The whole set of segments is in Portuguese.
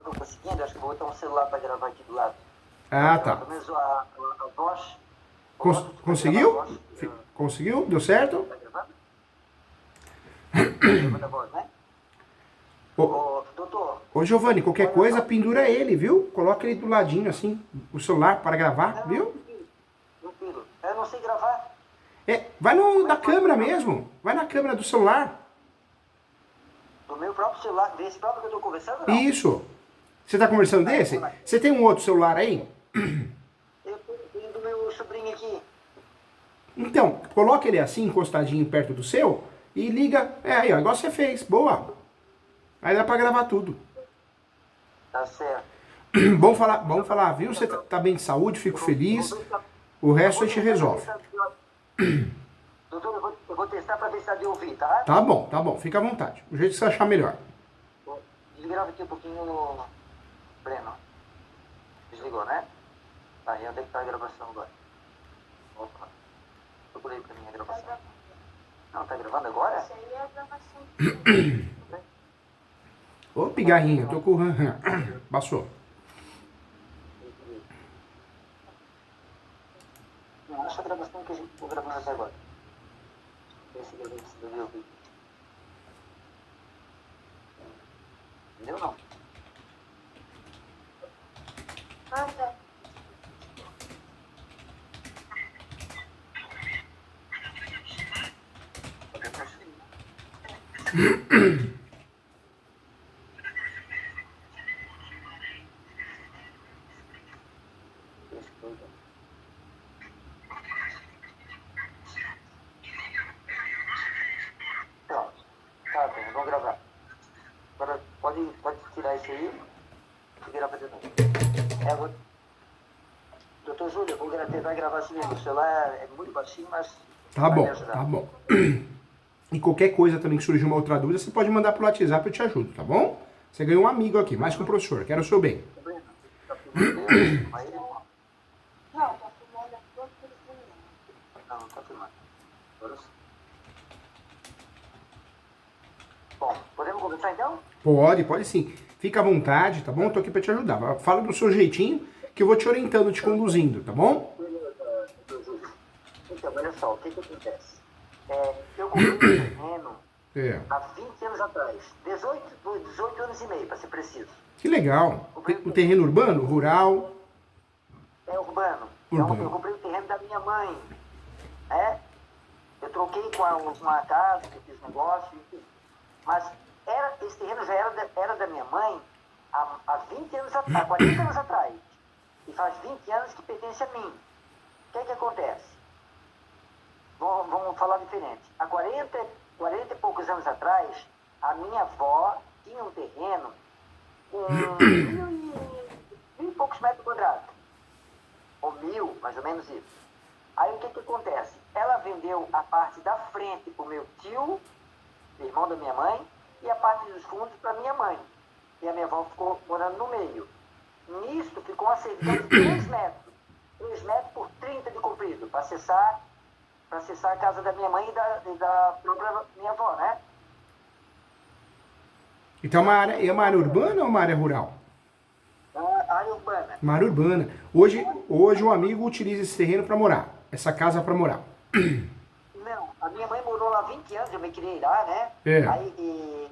tô conseguindo, acho que vou botar um celular para gravar aqui do lado. Ah, Gravar tá. pelo menos a voz. O áudio, vai gravar a Conseguiu? voz. Conseguiu? Deu certo? Tá gravando? Tá gravando a voz, né? Ô, Ô, doutor, ô Giovanni, qualquer olha coisa, só. pendura ele, viu? Coloca ele do ladinho assim, o celular para gravar, Não, viu? tranquilo, tranquilo. Eu não sei gravar. É, vai no Como é da que pode câmera gravar? mesmo. Vai na câmera do celular. Do meu próprio celular, desse próprio que eu tô conversando, não? Isso. Você tá conversando Tá, vamos desse? lá. Você tem um outro celular aí? Eu tenho do meu sobrinho aqui. Então, coloca ele assim, encostadinho perto do seu e liga. É aí, ó, igual você fez. Boa. Aí dá pra gravar tudo. Tá certo. Bom falar, viu? Você tá bem de saúde, fico Eu vou feliz. ver se tá- O eu resto vou a gente testar pra ver se resolve. tá doutor, eu vou testar pra ver se tá de ouvir, tá? Tá bom, fica à vontade. O jeito que você achar melhor. Desgrava aqui um pouquinho no Breno. Desligou, né? Tá, e onde é que tá a gravação agora? Opa. Procurei pra mim a gravação. Não, tá gravando agora? Isso aí é a gravação. Ô, pigarrinha, eu tô com... Passou. Não, acho a gravação que a gente ficou gravando até agora. Esse que se deve ouvir. Entendeu não? Ah, tá. Pode prosseguir. Esse foi o- Pronto. Tá, bem, vamos gravar. Agora pode tirar isso aí e gravar de novo. Doutor Júlio, eu vou tentar gravar assim mesmo. O celular é muito baixinho, mas Tá vai me bom, ajudar. tá bom. E qualquer coisa também que surgir uma outra dúvida, você pode mandar pro WhatsApp, eu te ajudo, tá bom? Você ganhou um amigo aqui, mais que um professor, quero o seu bem. Tá filmando mesmo? Mas ele Não, tá filmando a tua telefone. não tá filmando. Agora sim. Bom, podemos começar então? Pode sim. Fica à vontade, tá bom? Eu tô aqui pra te ajudar. Fala do seu jeitinho, que eu vou te orientando, te conduzindo, tá bom? Doutor Júlio. Então, olha só, o que acontece? Eu comprei um terreno É. há 20 anos atrás. 18 anos e meio, para ser preciso. Que legal. O terreno urbano, rural, É urbano. Então, eu urbano. comprei o terreno da minha mãe. Né? Eu troquei com uma casa, que eu fiz negócio, enfim. Mas esse terreno já era da minha mãe há 20 anos atrás, há 40 anos atrás. E faz 20 anos que pertence a mim. O que é que acontece? Vamos falar diferente. Há 40 e poucos anos atrás, a minha avó tinha um terreno com mil e poucos metros quadrados. Ou 1.000, mais ou menos isso. Aí o que que acontece? Ela vendeu a parte da frente para o meu tio, irmão da minha mãe, e a parte dos fundos para minha mãe. E a minha avó ficou morando no meio. Nisso ficou uma cerca de 3 metros. 3 metros por 30 de comprido, para acessar a casa da minha mãe e da própria minha avó, né? Então é uma área urbana ou uma área rural? A área urbana. Uma área urbana. Hoje o amigo utiliza esse terreno para morar. Essa casa para morar. Não, a minha mãe morou lá há 20 anos, eu me criei lá, né? É. Aí,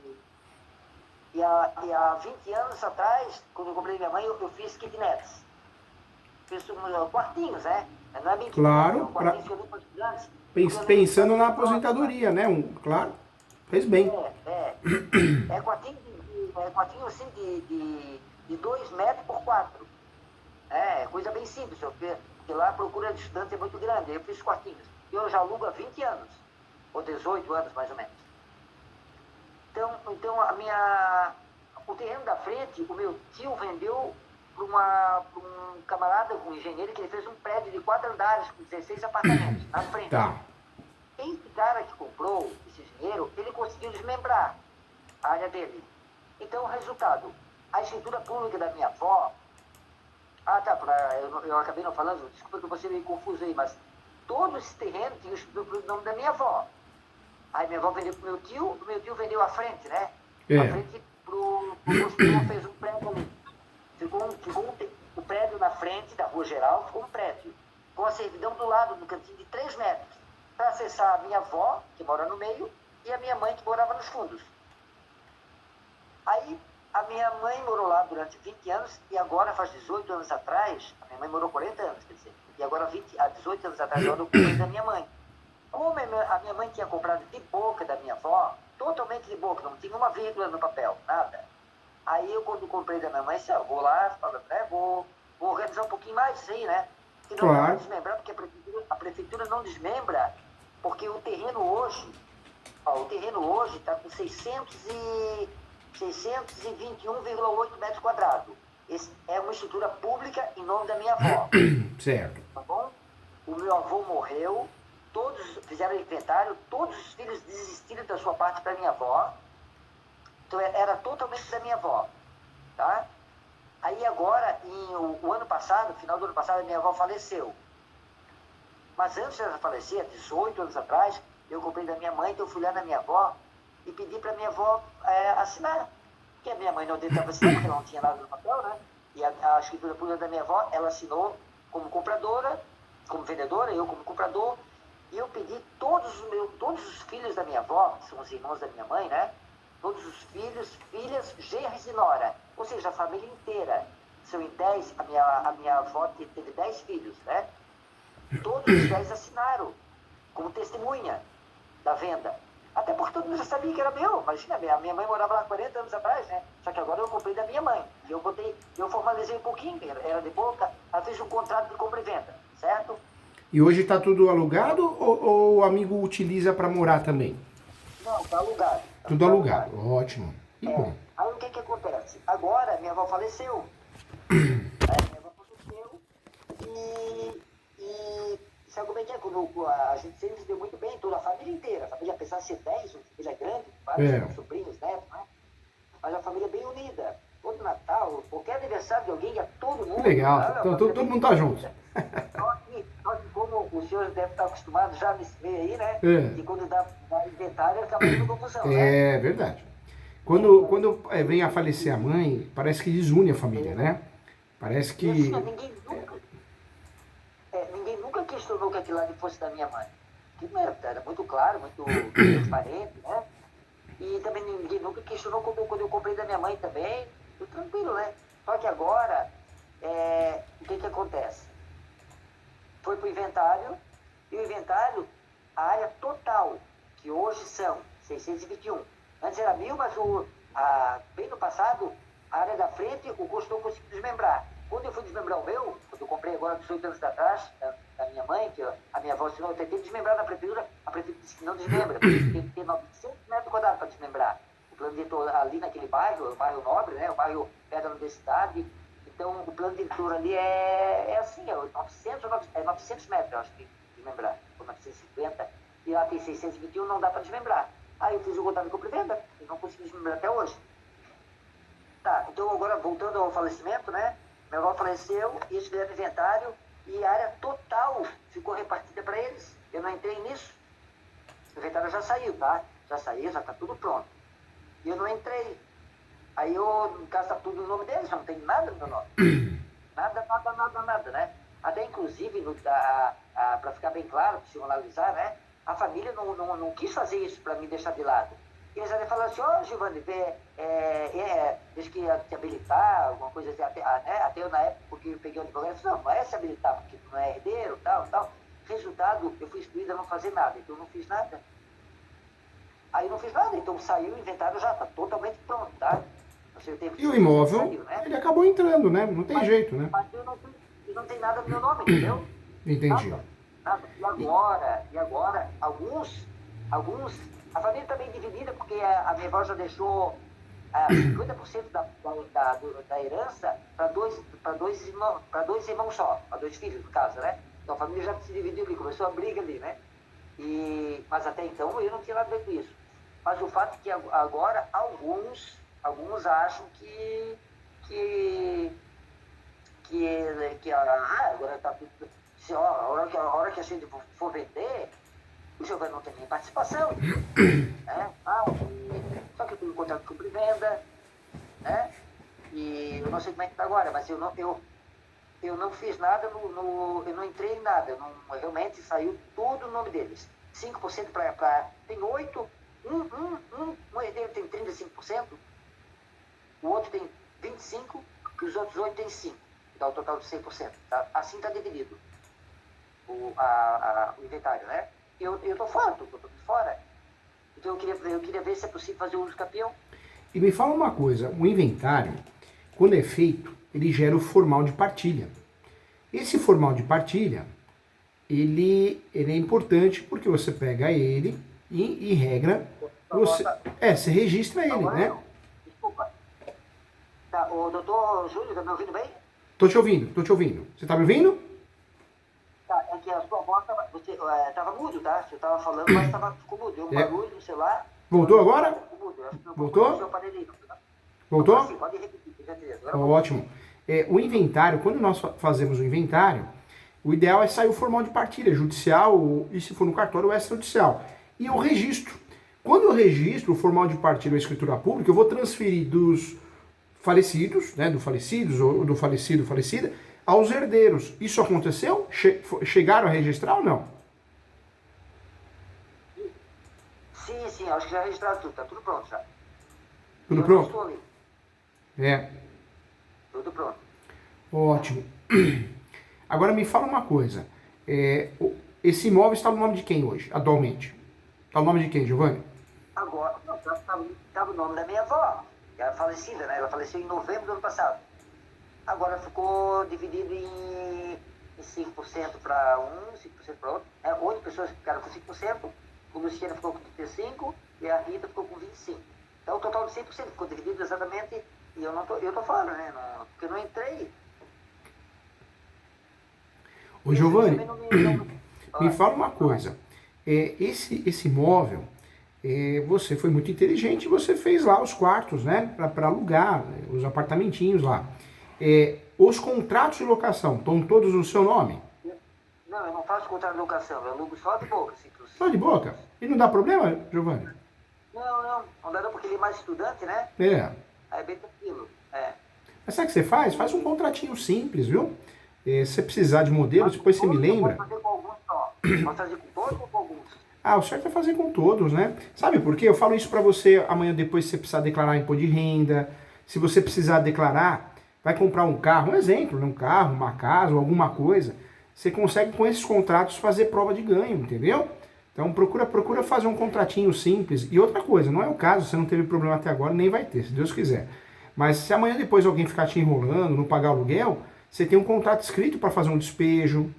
e há 20 anos atrás, quando eu comprei minha mãe, eu fiz kitnets. Fiz quartinhos, né? Não é bem Claro, kitnet, quartinhos que eu dei para estudantes. Pensando na aposentadoria, né? Claro, fez bem. É quartinho assim de 2 metros por 4. É coisa bem simples, porque lá a procura de estudantes é muito grande. Eu fiz quartinhos. Eu já alugo há 20 anos, ou 18 anos mais ou menos. Então o terreno da frente, o meu tio vendeu para um camarada, um engenheiro, que ele fez um prédio de 4 andares com 16 apartamentos na frente. Tá. Esse cara que comprou esse engenheiro, ele conseguiu desmembrar a área dele. Então, o resultado, a escritura pública da minha avó... Ah, tá, eu acabei não falando, desculpa que você meio confuso aí, mas todo esse terreno tinha o escritura pública do nome da minha avó. Aí minha avó vendeu pro meu tio vendeu a frente, né? É. A frente pro construtor, fez um prédio ali. lateral, ficou um prédio, com a servidão do lado, no cantinho de 3 metros, para acessar a minha avó, que mora no meio, e a minha mãe, que morava nos fundos. Aí, a minha mãe morou lá durante 20 anos, e agora, faz 18 anos atrás, a minha mãe morou 40 anos, quer dizer, e agora, há 18 anos atrás, eu ocupei da minha mãe. Como a minha mãe tinha comprado de boca da minha avó, totalmente de boca, não tinha uma vírgula no papel, nada. Aí eu, quando comprei da minha mãe, disse, vou lá, vou organizar um pouquinho mais isso aí, né? Que não dá para desmembrar, porque a prefeitura não desmembra, porque o terreno hoje está com 621,8 metros quadrados. Esse é uma estrutura pública em nome da minha avó. Certo. Tá bom? O meu avô morreu, todos fizeram inventário, todos os filhos desistiram da sua parte para minha avó. Então era totalmente da minha avó, tá? Aí agora, o ano passado, final do ano passado, a minha avó faleceu. Mas antes dela falecer, 18 anos atrás, eu comprei da minha mãe, então eu fui lá na minha avó e pedi para minha avó assinar. Porque a minha mãe não deixava assinar, porque ela não tinha nada no papel, né? E a escritura pública da minha avó, ela assinou como compradora, como vendedora, eu como comprador. E eu pedi todos os filhos da minha avó, que são os irmãos da minha mãe, né? Todos os filhos, filhas, genros e nora. Ou seja, a família inteira. São em 10, a minha avó teve 10 filhos, né? Todos os 10 assinaram como testemunha da venda. Até porque todo mundo já sabia que era meu. Imagina, a minha mãe morava lá 40 anos atrás, né? Só que agora eu comprei da minha mãe. E eu formalizei um pouquinho, era de boca, ela fez um contrato de compra e venda, certo? E hoje está tudo alugado ou o amigo utiliza para morar também? Não, está alugado. Tudo alugado, ótimo. Que bom. Aí o que acontece? Agora minha avó faleceu. Minha avó faleceu e sabe como é que é? Quando a gente sempre se deu muito bem, toda a família inteira. A família, apesar de ser 10, uma família grande, vários sobrinhos, netos, né? Mas a família é bem unida. Todo Natal, qualquer aniversário de alguém, ia todo mundo. Legal, Né? então, todo mundo tá junto. Só que como os senhores devem estar acostumados já nesse meio aí, né? É. E quando dá inventário, acaba tendo confusão, né? É verdade. Quando vem a falecer a mãe, parece que desune a família, né? Parece que... E assim, ninguém nunca questionou que aquilo ali fosse da minha mãe. Aquilo era muito claro, muito transparente, né? E também ninguém nunca questionou quando eu comprei da minha mãe também. Tudo tranquilo, né? Só que agora, o que acontece? Foi pro inventário, e o inventário, a área total, que hoje são 621. Antes era 1000, mas bem no passado, a área da frente, o construtor conseguiu desmembrar. Quando eu fui desmembrar o meu, quando eu comprei agora 18 anos atrás, da minha mãe, que a minha avó assinou, eu tentei desmembrar na prefeitura, a prefeitura disse que não desmembra, porque tem que ter 900 metros quadrados para desmembrar. O plano diretor ali naquele bairro, o bairro Nobre, né, o bairro perto da universidade, então o plano diretor ali é assim, 900 metros, eu acho que desmembrar, ou 950, e lá tem 621, não dá para desmembrar. Aí eu fiz o contrato de compra e venda, e não consegui desmembrar até hoje. Tá, então agora voltando ao falecimento, né? Meu avô faleceu, eles fizeram inventário e a área total ficou repartida para eles. Eu não entrei nisso. O inventário já saiu, tá? Já saiu, já está tudo pronto. E eu não entrei. Aí no caso está tudo no nome deles, já não tem nada no meu nome. Nada, né? Até inclusive, para ficar bem claro, para o senhor analisar, né? A família não quis fazer isso para me deixar de lado. Eles até falaram assim, Giovanni, desde que ia te habilitar, alguma coisa assim, até eu na época, porque eu peguei um advogado, eu falei, não é se habilitar, porque tu não é herdeiro, tal. Resultado, eu fui excluído a não fazer nada, então eu não fiz nada. Aí não fiz nada, então saiu o inventário já, está totalmente pronto, tá? E o imóvel, né? Ele acabou entrando, né? Não tem jeito, né? Mas eu não tenho nada no meu nome, entendeu? Entendi. Nada. E agora, alguns, a família está bem dividida, porque a minha avó já deixou 50% da herança para dois irmãos só, para 2 filhos, no caso, né? Então a família já se dividiu ali, começou a briga ali, né? Mas até então eu não tinha nada a ver com isso. Mas o fato é que agora alguns acham que agora está tudo... A hora que a gente for vender, o Giovanni não tem nem participação. Né? Só que eu tenho um contrato de compra e venda, né? E eu não sei como é que está agora, mas Eu não fiz nada eu não entrei em nada. Realmente saiu tudo no nome deles. 5% para. Tem 8%. Um herdeiro tem 35%, o outro tem 25% e os outros 8 têm 5%. Dá o total de 100%. Tá? Assim está dividido o inventário, né? Eu estou fora, estou fora. Então eu queria ver se é possível fazer uso campeão. E me fala uma coisa, o inventário, quando é feito, ele gera o formal de partilha. Esse formal de partilha, ele é importante porque você pega ele e regra, você registra ele, né? Desculpa. Tá, o doutor Júlio, tá me ouvindo bem? Tô te ouvindo. Você tá me ouvindo? Tá, é que a sua voz tava mudo, tá? Você tava falando, mas ficou mudo. Deu um barulho no celular. Voltou agora? Ficou mudo. Eu acho que eu Voltou? vou fazer o aparelho, tá? Voltou? Sim, pode repetir, com certeza. Agora Ótimo. O inventário, quando nós fazemos o inventário, o ideal é sair o formal de partilha, judicial, e se for no cartório, o extrajudicial. E o registro. Quando eu registro o formal de partilha ou a escritura pública, eu vou transferir dos falecidos, né, do falecidos ou do falecido, falecida, aos herdeiros. Isso aconteceu? Chegaram a registrar ou não? Sim, acho que já registraram tudo, tá tudo pronto já. Tudo Eu pronto? estou ali. É. Tudo pronto. Ótimo. Agora me fala uma coisa. Esse imóvel está no nome de quem hoje, atualmente? Está no nome de quem, Giovanni? Agora, estava o nome da minha avó, que era falecida, né? Ela faleceu em novembro do ano passado. Agora ficou dividido em 5% para um, 5% para outro. 8 pessoas ficaram com 5%, o Luciano ficou com 35% e a Rita ficou com 25%. Então o total de 100% ficou dividido exatamente, e eu tô fora, né? Porque eu não entrei. Ô Giovanni, me fala uma coisa. Esse imóvel, você foi muito inteligente, você fez lá os quartos, né? Para alugar, né, os apartamentinhos lá. Os contratos de locação estão todos no seu nome? Não, eu não faço contrato de locação, eu alugo só de boca. Assim, Só de boca? E não dá problema, Giovanni? Não dá não, porque ele é mais estudante, né? Aí é bem tranquilo. Mas sabe o que você faz? Faz um contratinho simples, viu? Se você precisar de modelo, depois você me lembra. Pode fazer com alguns só. Pode fazer com todos ou com alguns? O certo é fazer com todos, né? Sabe por quê? Eu falo isso para você amanhã depois se você precisar declarar imposto de renda, se você precisar declarar, vai comprar um carro, um exemplo, um carro, uma casa ou alguma coisa, você consegue com esses contratos fazer prova de ganho, entendeu? Então procura fazer um contratinho simples. E outra coisa, não é o caso, você não teve problema até agora, nem vai ter, se Deus quiser. Mas se amanhã depois alguém ficar te enrolando, não pagar aluguel, você tem um contrato escrito para fazer um despejo.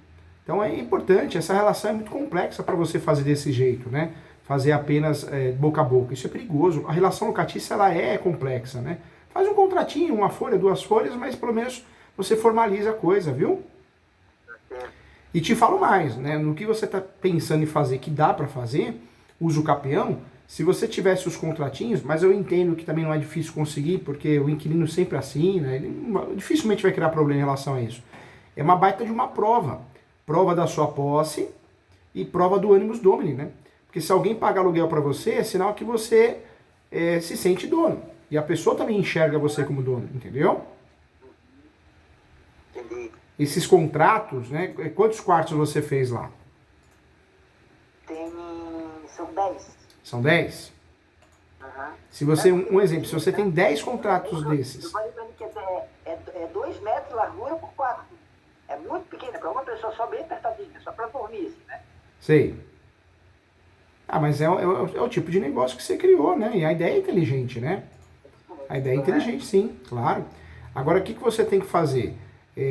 Então é importante, essa relação é muito complexa para você fazer desse jeito, né? Fazer apenas boca a boca, isso é perigoso. A relação locatícia, ela é complexa, né? Faz um contratinho, uma folha, 2 folhas, mas pelo menos você formaliza a coisa, viu? E te falo mais, né? No que você está pensando em fazer, que dá para fazer, uso capião, se você tivesse os contratinhos, mas eu entendo que também não é difícil conseguir, porque o inquilino sempre assina, ele dificilmente vai criar problema em relação a isso. É uma baita de uma prova. Prova da sua posse e prova do animus domini, né? Porque se alguém paga aluguel para você, é sinal que você se sente dono. E a pessoa também enxerga você como dono, entendeu? Entendi. Esses contratos, né? Quantos quartos você fez lá? São 10. São 10? Uhum. Se você, um exemplo, se você tem 10 contratos desses. Eu falei pra ele que é 2 metros de largura por 4. É muito pequena, para uma pessoa só bem apertadinha, só para dormir, assim, né? Sei. Mas é o tipo de negócio que você criou, né? E a ideia é inteligente, né? A ideia é inteligente, sim, claro. Agora, o que você tem que fazer?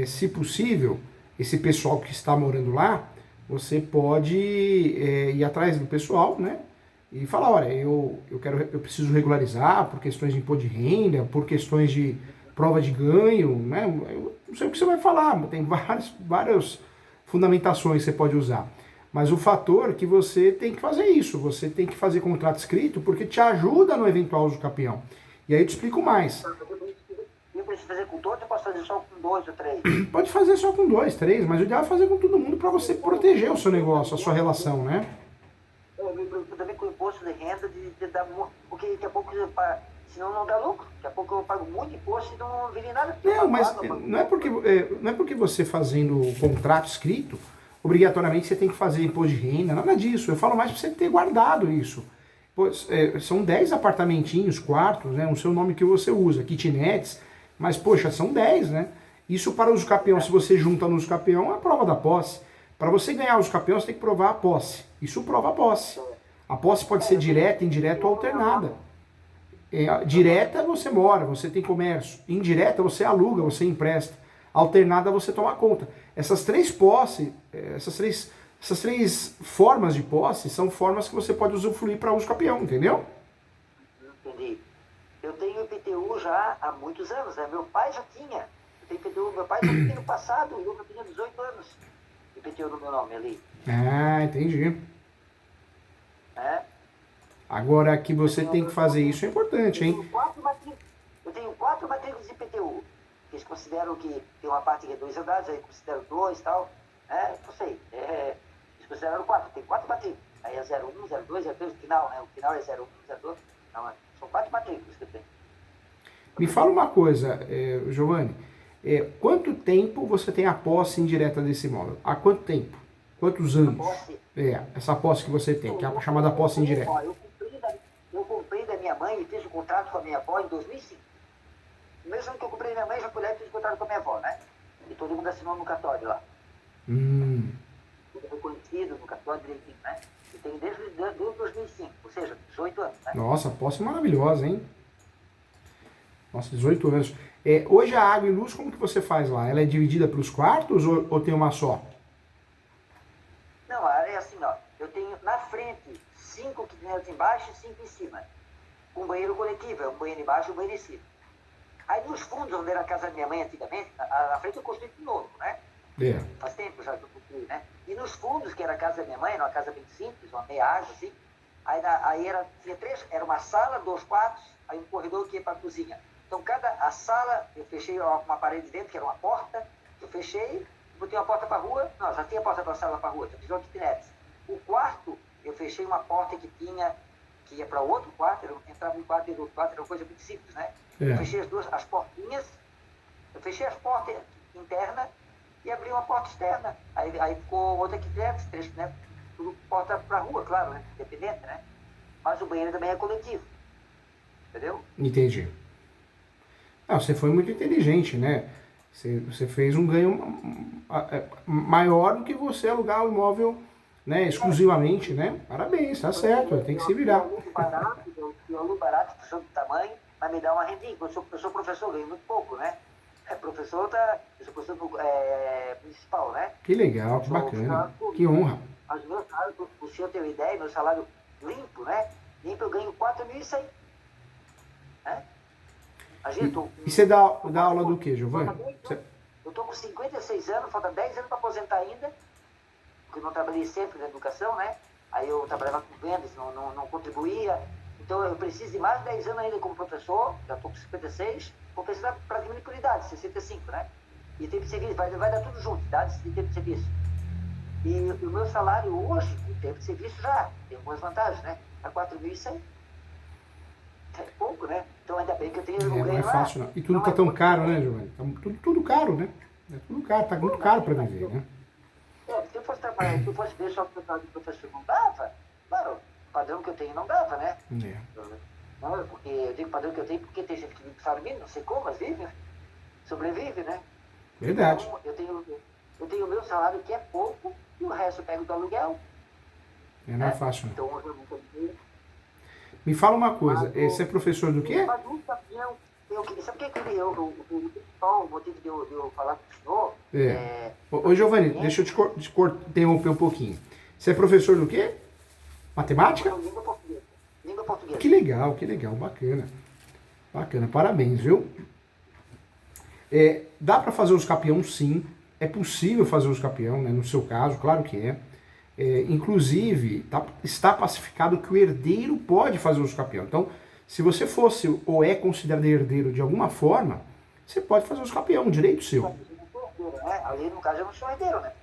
Se possível, esse pessoal que está morando lá, você pode ir atrás do pessoal, né? E falar, olha, eu preciso regularizar por questões de imposto de renda, por questões de prova de ganho, né? Eu não sei o que você vai falar, tem várias fundamentações que você pode usar. Mas o fator é que você tem que fazer isso, você tem que fazer contrato escrito, porque te ajuda no eventual uso capião. E aí eu te explico mais. Eu preciso fazer com todos ou posso fazer só com 2 ou 3? Pode fazer só com 2, 3, mas o ideal é fazer com todo mundo para você proteger o seu negócio, a sua relação, né? Também com o imposto de renda, porque daqui a pouco, senão não dá lucro. Daqui a pouco eu pago muito imposto e não virei nada. Não, mas não é porque você fazendo o contrato escrito, obrigatoriamente você tem que fazer imposto de renda, nada disso. Eu falo mais para você ter guardado isso. Pois, são 10 apartamentinhos, quartos, né? O seu nome que você usa, kitnets, mas, poxa, são 10, né? Isso para os campeões, se você junta nos campeões, é a prova da posse. Para você ganhar os campeões, você tem que provar a posse. Isso prova a posse. A posse pode ser direta, indireta ou alternada. Direta, você mora, você tem comércio. Indireta, você aluga, você empresta. Alternada, você toma conta. Essas três posses, essas três formas de posse são formas que você pode usufruir para uso campeão, entendeu? Entendi. Eu tenho IPTU já há muitos anos, né? Meu pai já tinha. Eu tenho IPTU, meu pai já tinha no passado, eu tinha 18 anos. IPTU no meu nome ali. Ah, entendi. É? Agora que você tem que fazer isso é importante, hein? Eu tenho 4 matrículas de IPTU. Que eles consideram que tem uma parte que é 2 andares, aí consideram 2 e tal. Não sei. Eles consideraram 4. Tem 4 matrículas. Aí é 01, 02, 03, o final, né? O final é 01, 02. Não, são 4 matrículas que eu tenho. Me fala uma coisa, Giovanni. Quanto tempo você tem a posse indireta desse imóvel? Há quanto tempo? Quantos anos? Essa posse que você tem, que é a chamada posse indireta. Eu comprei da minha mãe e fiz o contrato com a minha avó em 2005. No mesmo ano que eu comprei da minha mãe, já fui lá e fiz o contrato com a minha avó, né? E todo mundo assinou no cartório lá. Tudo reconhecido no cartório direitinho, né? E tem desde 2005, ou seja, 18 anos, né? Nossa, posse maravilhosa, hein? Nossa, 18 anos. Hoje a água e luz, como que você faz lá? Ela é dividida pelos quartos ou tem uma só? Não, a área é assim, ó. Eu tenho na frente 5 kitnets embaixo e 5 em cima. Um banheiro coletivo, é um banheiro embaixo e um banheiro em cima. Aí nos fundos, onde era a casa da minha mãe antigamente, na frente eu construí de novo, né? Faz tempo já que eu construí, né? E nos fundos, que era a casa da minha mãe, era uma casa bem simples, uma meia água, assim. Aí tinha 3, era uma sala, 2 quartos, aí um corredor que ia para a cozinha. Então a sala, eu fechei uma parede dentro, que era uma porta, eu fechei, botei uma porta para a rua, não, já tinha porta para a sala para a rua, já fiz uma kitnet. O quarto, eu fechei uma porta que ia para outro quarto, entrava um quarto e do outro quarto, era uma coisa muito simples, né? Eu fechei as portinhas, eu fechei as portas internas e abri uma porta externa. Aí ficou outra kitnet, 3 kitnets, tudo porta para a rua, claro, né? Independente, né? Mas o banheiro também é coletivo, entendeu? Entendi. Você foi muito inteligente, né? Você fez um ganho maior do que você alugar o imóvel, né, exclusivamente, né? Parabéns, tá certo, tem que se virar. Eu alugo barato, professor do tamanho, mas me dá uma rendinha. Eu sou professor, ganho muito pouco, né? Eu sou professor principal, né? Que legal, que bacana, que honra. Mas o meu salário, para o senhor ter uma ideia, meu salário limpo, né? Limpo eu ganho 4.100, né? E você dá aula do que, Giovanni? Eu estou com 56 anos, falta 10 anos para aposentar ainda, porque eu não trabalhei sempre na educação, né? Aí eu trabalhava com vendas, não contribuía. Então eu preciso de mais 10 anos ainda como professor, já estou com 56, vou precisar para diminuir por idade, 65, né? E tempo de serviço, vai dar tudo junto, idades de tempo de serviço. E o meu salário hoje, o tempo de serviço já tem algumas vantagens, né? A 4.100. É pouco, né? Então ainda bem que eu tenho um ganho. Não é fácil, não. E tudo tá tão caro, né, Giovanni? Tudo caro, né? É tudo caro, tá muito caro para viver, né? Se eu fosse trabalhar, se eu fosse ver só o total de professor, não dava. Claro, o padrão que eu tenho não dava, né? Não, porque eu digo o padrão que eu tenho porque tem gente que vive salário mínimo, não sei como, mas vive, sobrevive, né? Verdade. Então, eu tenho o meu salário que é pouco e o resto eu pego do aluguel. Não é fácil, não. Então, eu nunca vi. Me fala uma coisa, você é professor do quê? Mas nunca vi, sabe o que o principal motivo de eu falar com o senhor? Ô Giovanni, deixa eu te interromper um pouquinho. Você é professor do quê? Matemática? Língua portuguesa. Língua portuguesa. Que legal, bacana. Bacana, parabéns, viu? Dá para fazer os campeão, sim. É possível fazer os campeão, né? No seu caso, claro que é. Inclusive, está pacificado que o herdeiro pode fazer uso campeão. Então, se você fosse ou é considerado herdeiro de alguma forma, você pode fazer uso campeão, direito seu. Ali, no caso, eu não sou herdeiro, né?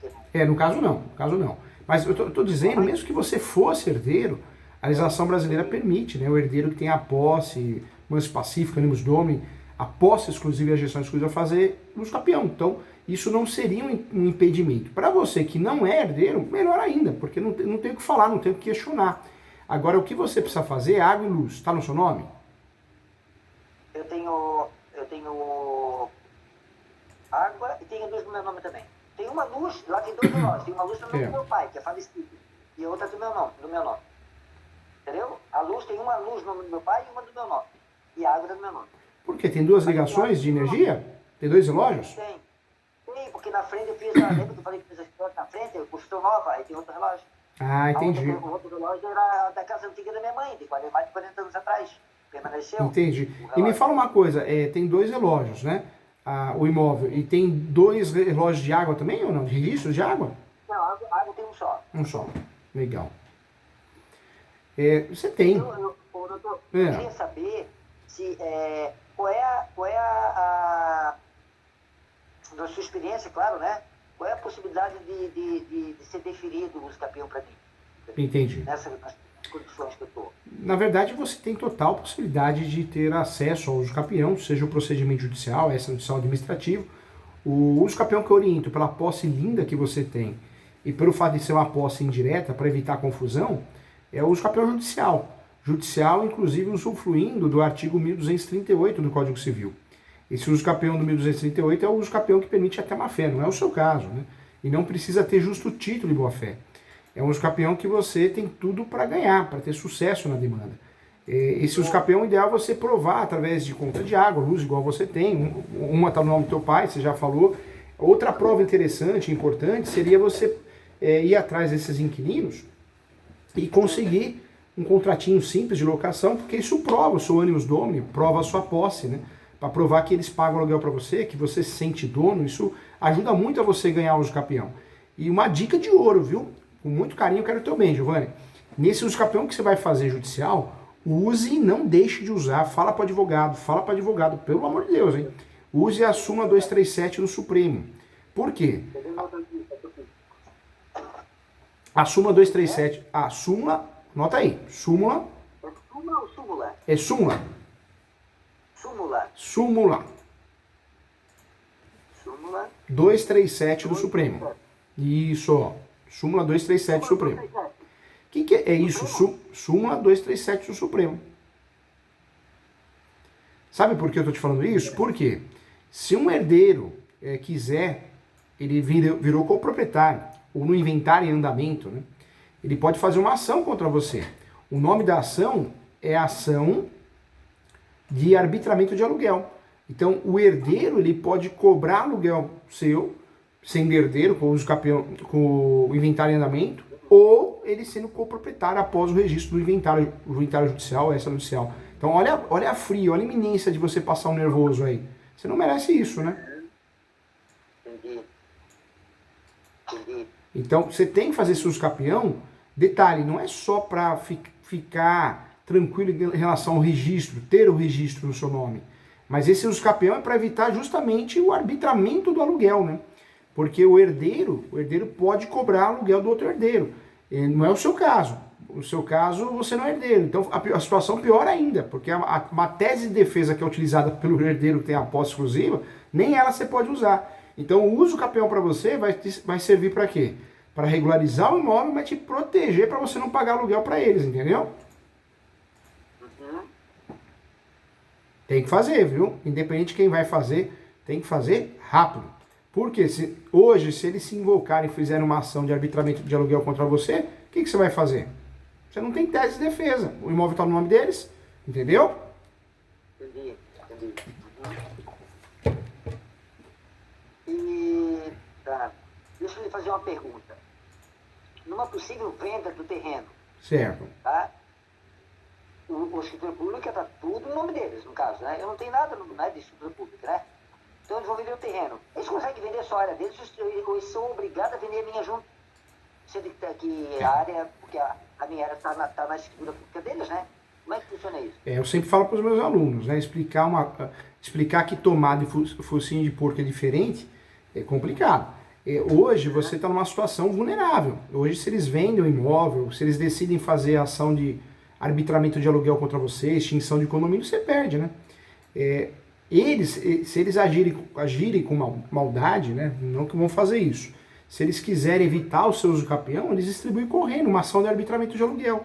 No caso não. Mas eu tô dizendo, mesmo que você fosse herdeiro, a legislação brasileira permite, né? O herdeiro que tem a posse Manso Pacífico, Animus Domini, a posse exclusiva e a gestão exclusiva a fazer luz capião. Então, isso não seria um impedimento. Para você que não é herdeiro, melhor ainda, porque não tem o que falar, não tem o que questionar. Agora, o que você precisa fazer é água e luz. Está no seu nome? Eu tenho água e tenho luz no meu nome também. Tem uma luz, lá tem 2 relógios. Tem uma luz no nome do meu pai, que é falecido, e outra do meu nome. Entendeu? A luz, tem uma luz no nome do meu pai e uma do meu nome. E a água é do meu nome. Por quê? Tem 2 ligações de energia? Tem 2 relógios? Tem, porque na frente eu fiz, lembra que eu falei que fiz a história na frente, eu custou nova, aí tem outro relógio. Ah, entendi. O outro relógio era da casa antiga da minha mãe, de mais de 40 anos atrás. Permaneceu. Entendi. E me fala uma coisa, tem 2 relógios, né? O imóvel. E tem 2 relógios de água também ou não? De registro de água? Não, água tem um só. Um só. Legal. Você tem. Doutor, eu queria saber se, qual é da sua experiência, claro, né? Qual é a possibilidade de ser deferido o uso capião para mim? Entendi. Nas condições que eu estou. Na verdade, você tem total possibilidade de ter acesso ao uso capião, seja o procedimento judicial, extrajudicial administrativo. O uso capião que eu oriento pela posse linda que você tem e pelo fato de ser uma posse indireta, para evitar confusão, é o uso capião judicial. Judicial, inclusive, usufruindo do artigo 1238 do Código Civil. Esse uso capião do 1238 é o uso capião que permite até má-fé, não é o seu caso, né? E não precisa ter justo título de boa-fé. É um uso capião que você tem tudo para ganhar, para ter sucesso na demanda. Esse uso capião ideal é você provar através de conta de água, luz, igual você tem. Uma está no nome do teu pai, você já falou. Outra prova interessante, importante, seria você ir atrás desses inquilinos e conseguir um contratinho simples de locação, porque isso prova o seu Animus Domini, prova a sua posse, né? Para provar que eles pagam aluguel para você, que você se sente dono, isso ajuda muito a você ganhar o uso capião. E uma dica de ouro, viu? Com muito carinho, eu quero o teu bem, Giovanni. Nesse uso capião que você vai fazer judicial, use e não deixe de usar. Fala para advogado, pelo amor de Deus, hein? Use a súmula 237 do Supremo. Por quê? A súmula 237, a súmula, nota aí, súmula. É súmula ou súmula? É súmula. Súmula. Súmula. Súmula. 237 do Supremo. Isso, ó. Súmula 237 do Supremo. O que é isso? Súmula 237 do Supremo. Sabe por que eu tô te falando isso? Porque se um herdeiro quiser, ele virou coproprietário, ou no inventário em andamento, né? Ele pode fazer uma ação contra você. O nome da ação é ação de arbitramento de aluguel. Então, o herdeiro ele pode cobrar aluguel seu, sendo herdeiro, com o inventário em andamento, ou ele sendo coproprietário após o registro do inventário judicial, extrajudicial. Então, olha a fria, olha a iminência de você passar um nervoso aí. Você não merece isso, né? Entendi. Então, você tem que fazer esse uso capião. Detalhe, não é só para ficar tranquilo em relação ao registro, ter o registro no seu nome. Mas esse uso capião é para evitar justamente o arbitramento do aluguel, né? Porque o herdeiro pode cobrar aluguel do outro herdeiro. Não é o seu caso. No seu caso, você não é herdeiro. Então, a situação piora ainda, porque uma tese de defesa que é utilizada pelo herdeiro que tem a posse exclusiva, nem ela você pode usar. Então, o uso capião para você vai servir para quê? Para regularizar o imóvel, mas te proteger para você não pagar aluguel para eles, entendeu? Tem que fazer, viu? Independente de quem vai fazer, tem que fazer rápido. Porque hoje, se eles se invocarem e fizerem uma ação de arbitramento de aluguel contra você, o que você vai fazer? Você não tem tese de defesa. O imóvel está no nome deles, entendeu? Entendi. E tá. Deixa eu lhe fazer uma pergunta. Numa possível venda do terreno, Certo. tá? O escritura pública está tudo no nome deles, no caso, né? Eu não tenho nada de escritura pública, né? Então eles vão vender o terreno. Eles conseguem vender só a área deles ou eles são obrigados a vender a minha junto? Sendo que a área, porque a minha área está na escritura pública deles, né? Como é que funciona isso? Eu sempre falo para os meus alunos, né? Explicar que tomada e focinho de porco é diferente é complicado. Hoje você está numa situação vulnerável. Hoje, se eles vendem o imóvel, se eles decidem fazer a ação de arbitramento de aluguel contra você, extinção de condomínio, você perde, né? Se eles agirem com maldade, né? Não que vão fazer isso. Se eles quiserem evitar o seu uso capião, eles distribuem correndo uma ação de arbitramento de aluguel.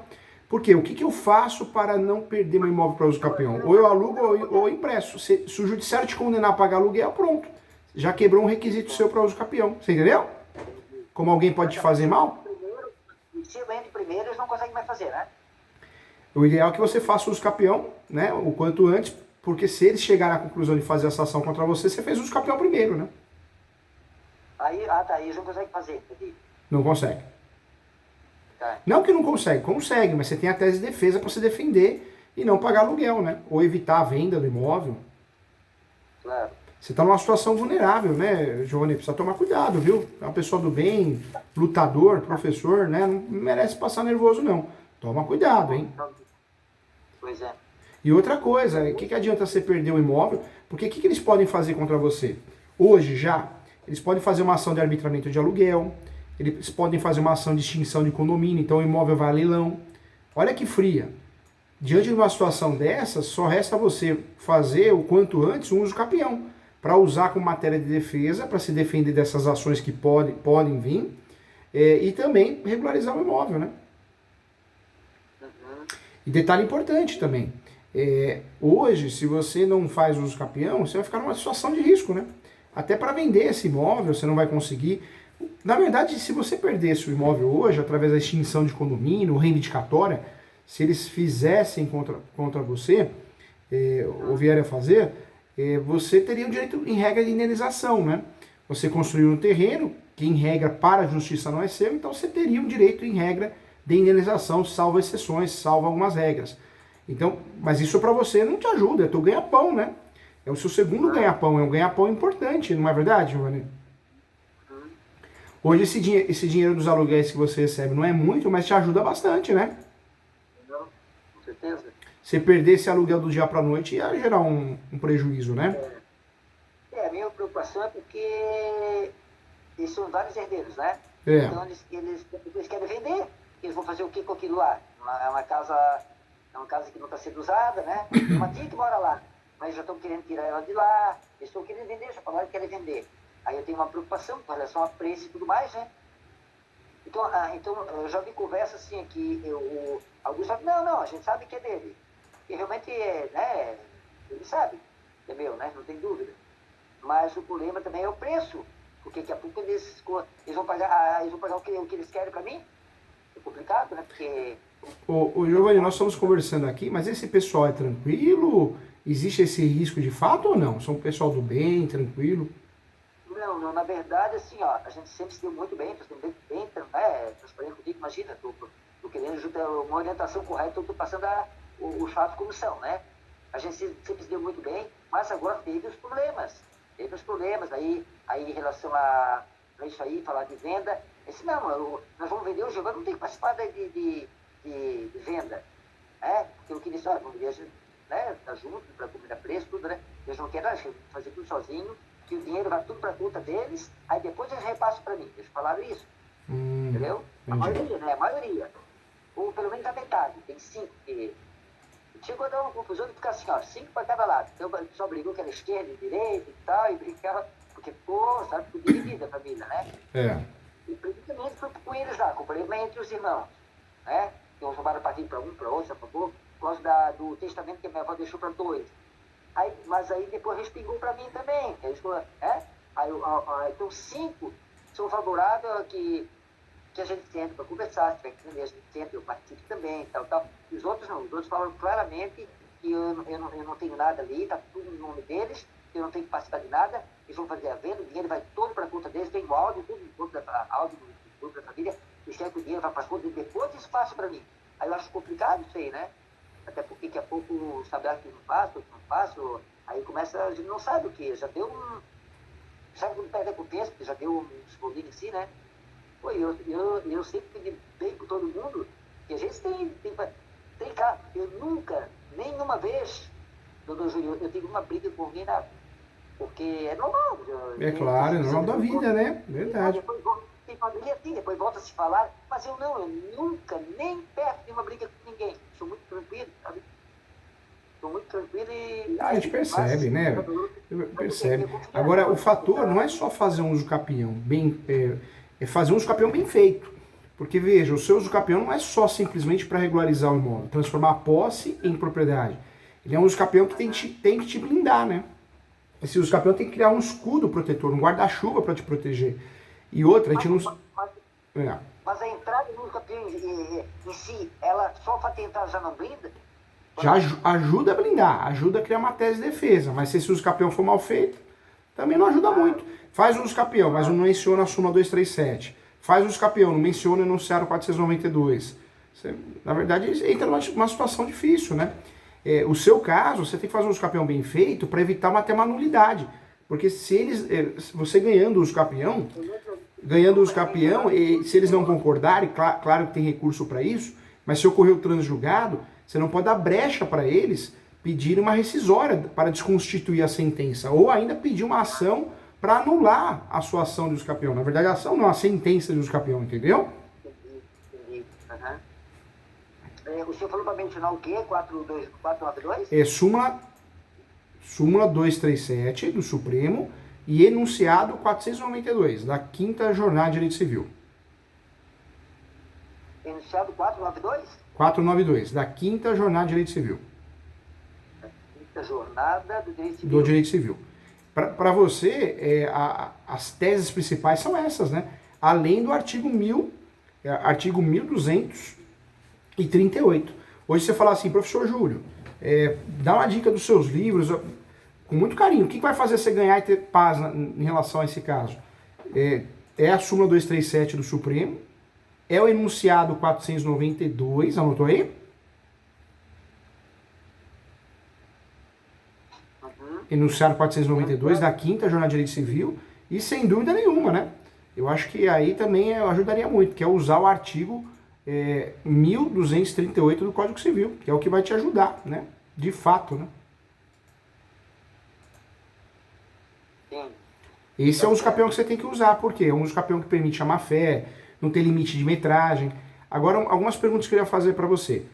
Por quê? O que eu faço para não perder meu imóvel para uso capião? Ou eu alugo ou eu empresto. Se o judiciário te condenar a pagar aluguel, pronto. Já quebrou um requisito seu para uso capião. Você entendeu? Como alguém pode te fazer mal? Se vende primeiro, eles não conseguem mais fazer, né? O ideal é que você faça uso capião, né? O quanto antes, porque se eles chegarem à conclusão de fazer essa ação contra você, você fez uso capião primeiro, né? Aí eles não conseguem fazer, entendi. Não consegue. Tá. Não que não consegue, consegue, mas você tem a tese de defesa para se defender e não pagar aluguel, né? Ou evitar a venda do imóvel. Claro. Você está numa situação vulnerável, né, Giovanni? Precisa tomar cuidado, viu? É uma pessoa do bem, lutador, professor, né? Não merece passar nervoso, não. Toma cuidado, hein? Pois é. E outra coisa, o que adianta você perder o imóvel? Porque o que eles podem fazer contra você? Hoje já, eles podem fazer uma ação de arbitramento de aluguel, eles podem fazer uma ação de extinção de condomínio, então o imóvel vai a leilão. Olha que fria. Diante de uma situação dessa, só resta você fazer o quanto antes um uso capião, para usar como matéria de defesa, para se defender dessas ações que podem vir, e também regularizar o imóvel, né? E detalhe importante também, hoje, se você não faz uso capião, você vai ficar numa situação de risco, né? Até para vender esse imóvel, você não vai conseguir. Na verdade, se você perdesse o imóvel hoje, através da extinção de condomínio, reivindicatória, se eles fizessem contra você, ou vierem a fazer, você teria o direito, em regra, de indenização, né? Você construiu um terreno, que em regra para a justiça não é seu, então você teria o direito, em regra, de indenização, salvo exceções, salvo algumas regras. Então, mas isso para você não te ajuda, é teu ganha-pão, né? É o seu segundo ganha-pão, é um ganha-pão importante, não é verdade, Giovanni? Hoje esse dinheiro dos aluguéis que você recebe não é muito, mas te ajuda bastante, né? Não, com certeza. Você perder esse aluguel do dia para a noite ia gerar um prejuízo, né? A minha preocupação é porque eles são vários herdeiros, né? É. Então eles querem vender. Eles vão fazer o que com aquilo lá? É uma casa que não está sendo usada, né? Uma tia que mora lá, mas já estão querendo tirar ela de lá. Eles estão querendo vender, já falaram que querem vender. Aí eu tenho uma preocupação com relação a preço e tudo mais, né? Então eu já vi conversa assim que alguns falam, não, a gente sabe que é dele. E realmente né? Ele sabe, é meu, né? Não tem dúvida. Mas o problema também é o preço. Porque daqui a pouco eles vão pagar o que eles querem para mim. É complicado, né? Porque... Ô Giovanni, nós estamos conversando aqui, mas esse pessoal é tranquilo? Existe esse risco de fato ou não? São um pessoal do bem, tranquilo? Não, na verdade, assim, ó, a gente sempre se deu muito bem, bem transparente comigo, imagina, tô querendo uma orientação correta, estou passando os fatos como são, né? A gente sempre se deu muito bem, mas agora teve os problemas, aí em relação a isso aí, falar de venda, eu disse, não, nós vamos vender hoje, agora não tem que participar de venda, né? Porque eu queria só, vamos vender, né? Tá junto, para combinar preço, tudo, né? Eles não querem fazer tudo sozinho, que o dinheiro vai tudo para a conta deles, aí depois eles repassam para mim. Eles falaram isso, entendeu? A maioria, né? A maioria. Ou pelo menos a metade. Tem 5 que... Chegou a dar uma confusão de ficar assim, ó, 5 para cada lado. Então o pessoal brigou que era esquerda e direita e tal, e brincava, porque, sabe, tudo dividido a família, né? É. E praticamente foi com eles lá, com o problema entre os irmãos, né? Que uns roubaram partido para um, para outro, a favor, por causa do testamento que a minha avó deixou para 2. Mas aí depois respingou para mim também. Então 5 são favoráveis a que a gente sente para conversar, se tiver que entender, a gente sente, eu participo também, tal. E os outros não, os outros falam claramente que eu não tenho nada ali, está tudo no nome deles, que eu não tenho que participar de nada, eles vão fazer a venda, o dinheiro vai todo para a conta deles, tem o áudio, tudo no grupo da família, eles querem que o dinheiro vá para as contas e depois eles passam para mim. Aí eu acho complicado isso aí, né? Até porque daqui a pouco sabe que eu não faço, aí começa, a gente não sabe o que, já deu sabe quando perde a confiança, porque já deu um escondido em si, né? Pô, eu sempre pedi bem com todo mundo, e a gente tem cá, eu nunca, nenhuma vez, doutor Júlio, eu tive uma briga com alguém, porque é normal. É claro, é normal da vida, né? Verdade. Tem família assim, depois volta a se falar, mas eu nunca, nem perto de uma briga com ninguém. Sou muito Estou muito tranquilo e... A gente percebe, né? Percebe. Agora, o fator não é só fazer um uso capião bem, é fazer um uso capião bem feito. Porque, veja, o seu uso capião não é só simplesmente para regularizar o imóvel, transformar a posse em propriedade. Ele é um uso capião que tem que te blindar, né? Esse uso capião tem que criar um escudo protetor, um guarda-chuva para te proteger. E outra, a gente não... Mas a entrada no capião em si, ela só o fato de entrar já não blinda? Já ajuda a blindar, ajuda a criar uma tese de defesa, mas se esse uso capião for mal feito, também não ajuda muito. Faz uso capião, mas não menciona a súmula 237. Faz uso capião, não menciona o enunciado 492. Você, na verdade, entra numa situação difícil, né? O seu caso, você tem que fazer um uso capião bem feito para evitar ter uma nulidade. Porque se você ganhando o uso capião, e se eles não concordarem, claro que tem recurso para isso, mas se ocorrer o transjulgado, você não pode dar brecha para eles pedirem uma rescisória para desconstituir a sentença, ou ainda pedir uma ação para anular a sua ação de uso capião. Na verdade, a ação não, a sentença de uso capião, entendeu? Entendi. O senhor falou para mencionar o quê? 492? Súmula 237 do Supremo e enunciado 492, da 5ª Jornada de Direito Civil. Enunciado 492? 492, da 5ª Jornada de Direito Civil. Da 5ª Jornada do Direito Civil. Do Direito Civil. Para você, as teses principais são essas, né? Além do artigo 1238. Hoje você fala assim, professor Júlio, dá uma dica dos seus livros, com muito carinho. O que vai fazer você ganhar e ter paz em relação a esse caso? É a súmula 237 do Supremo, é o enunciado 492, anotou aí? Enunciado 492 da 5ª Jornada de Direito Civil, e sem dúvida nenhuma, né? Eu acho que aí também ajudaria muito, que é usar o artigo 1238 do Código Civil, que é o que vai te ajudar, né? De fato, né? Sim. Esse é um uso capião que você tem que usar, porque é um uso capião que permite a má-fé, não tem limite de metragem. Agora, algumas perguntas que eu queria fazer para você.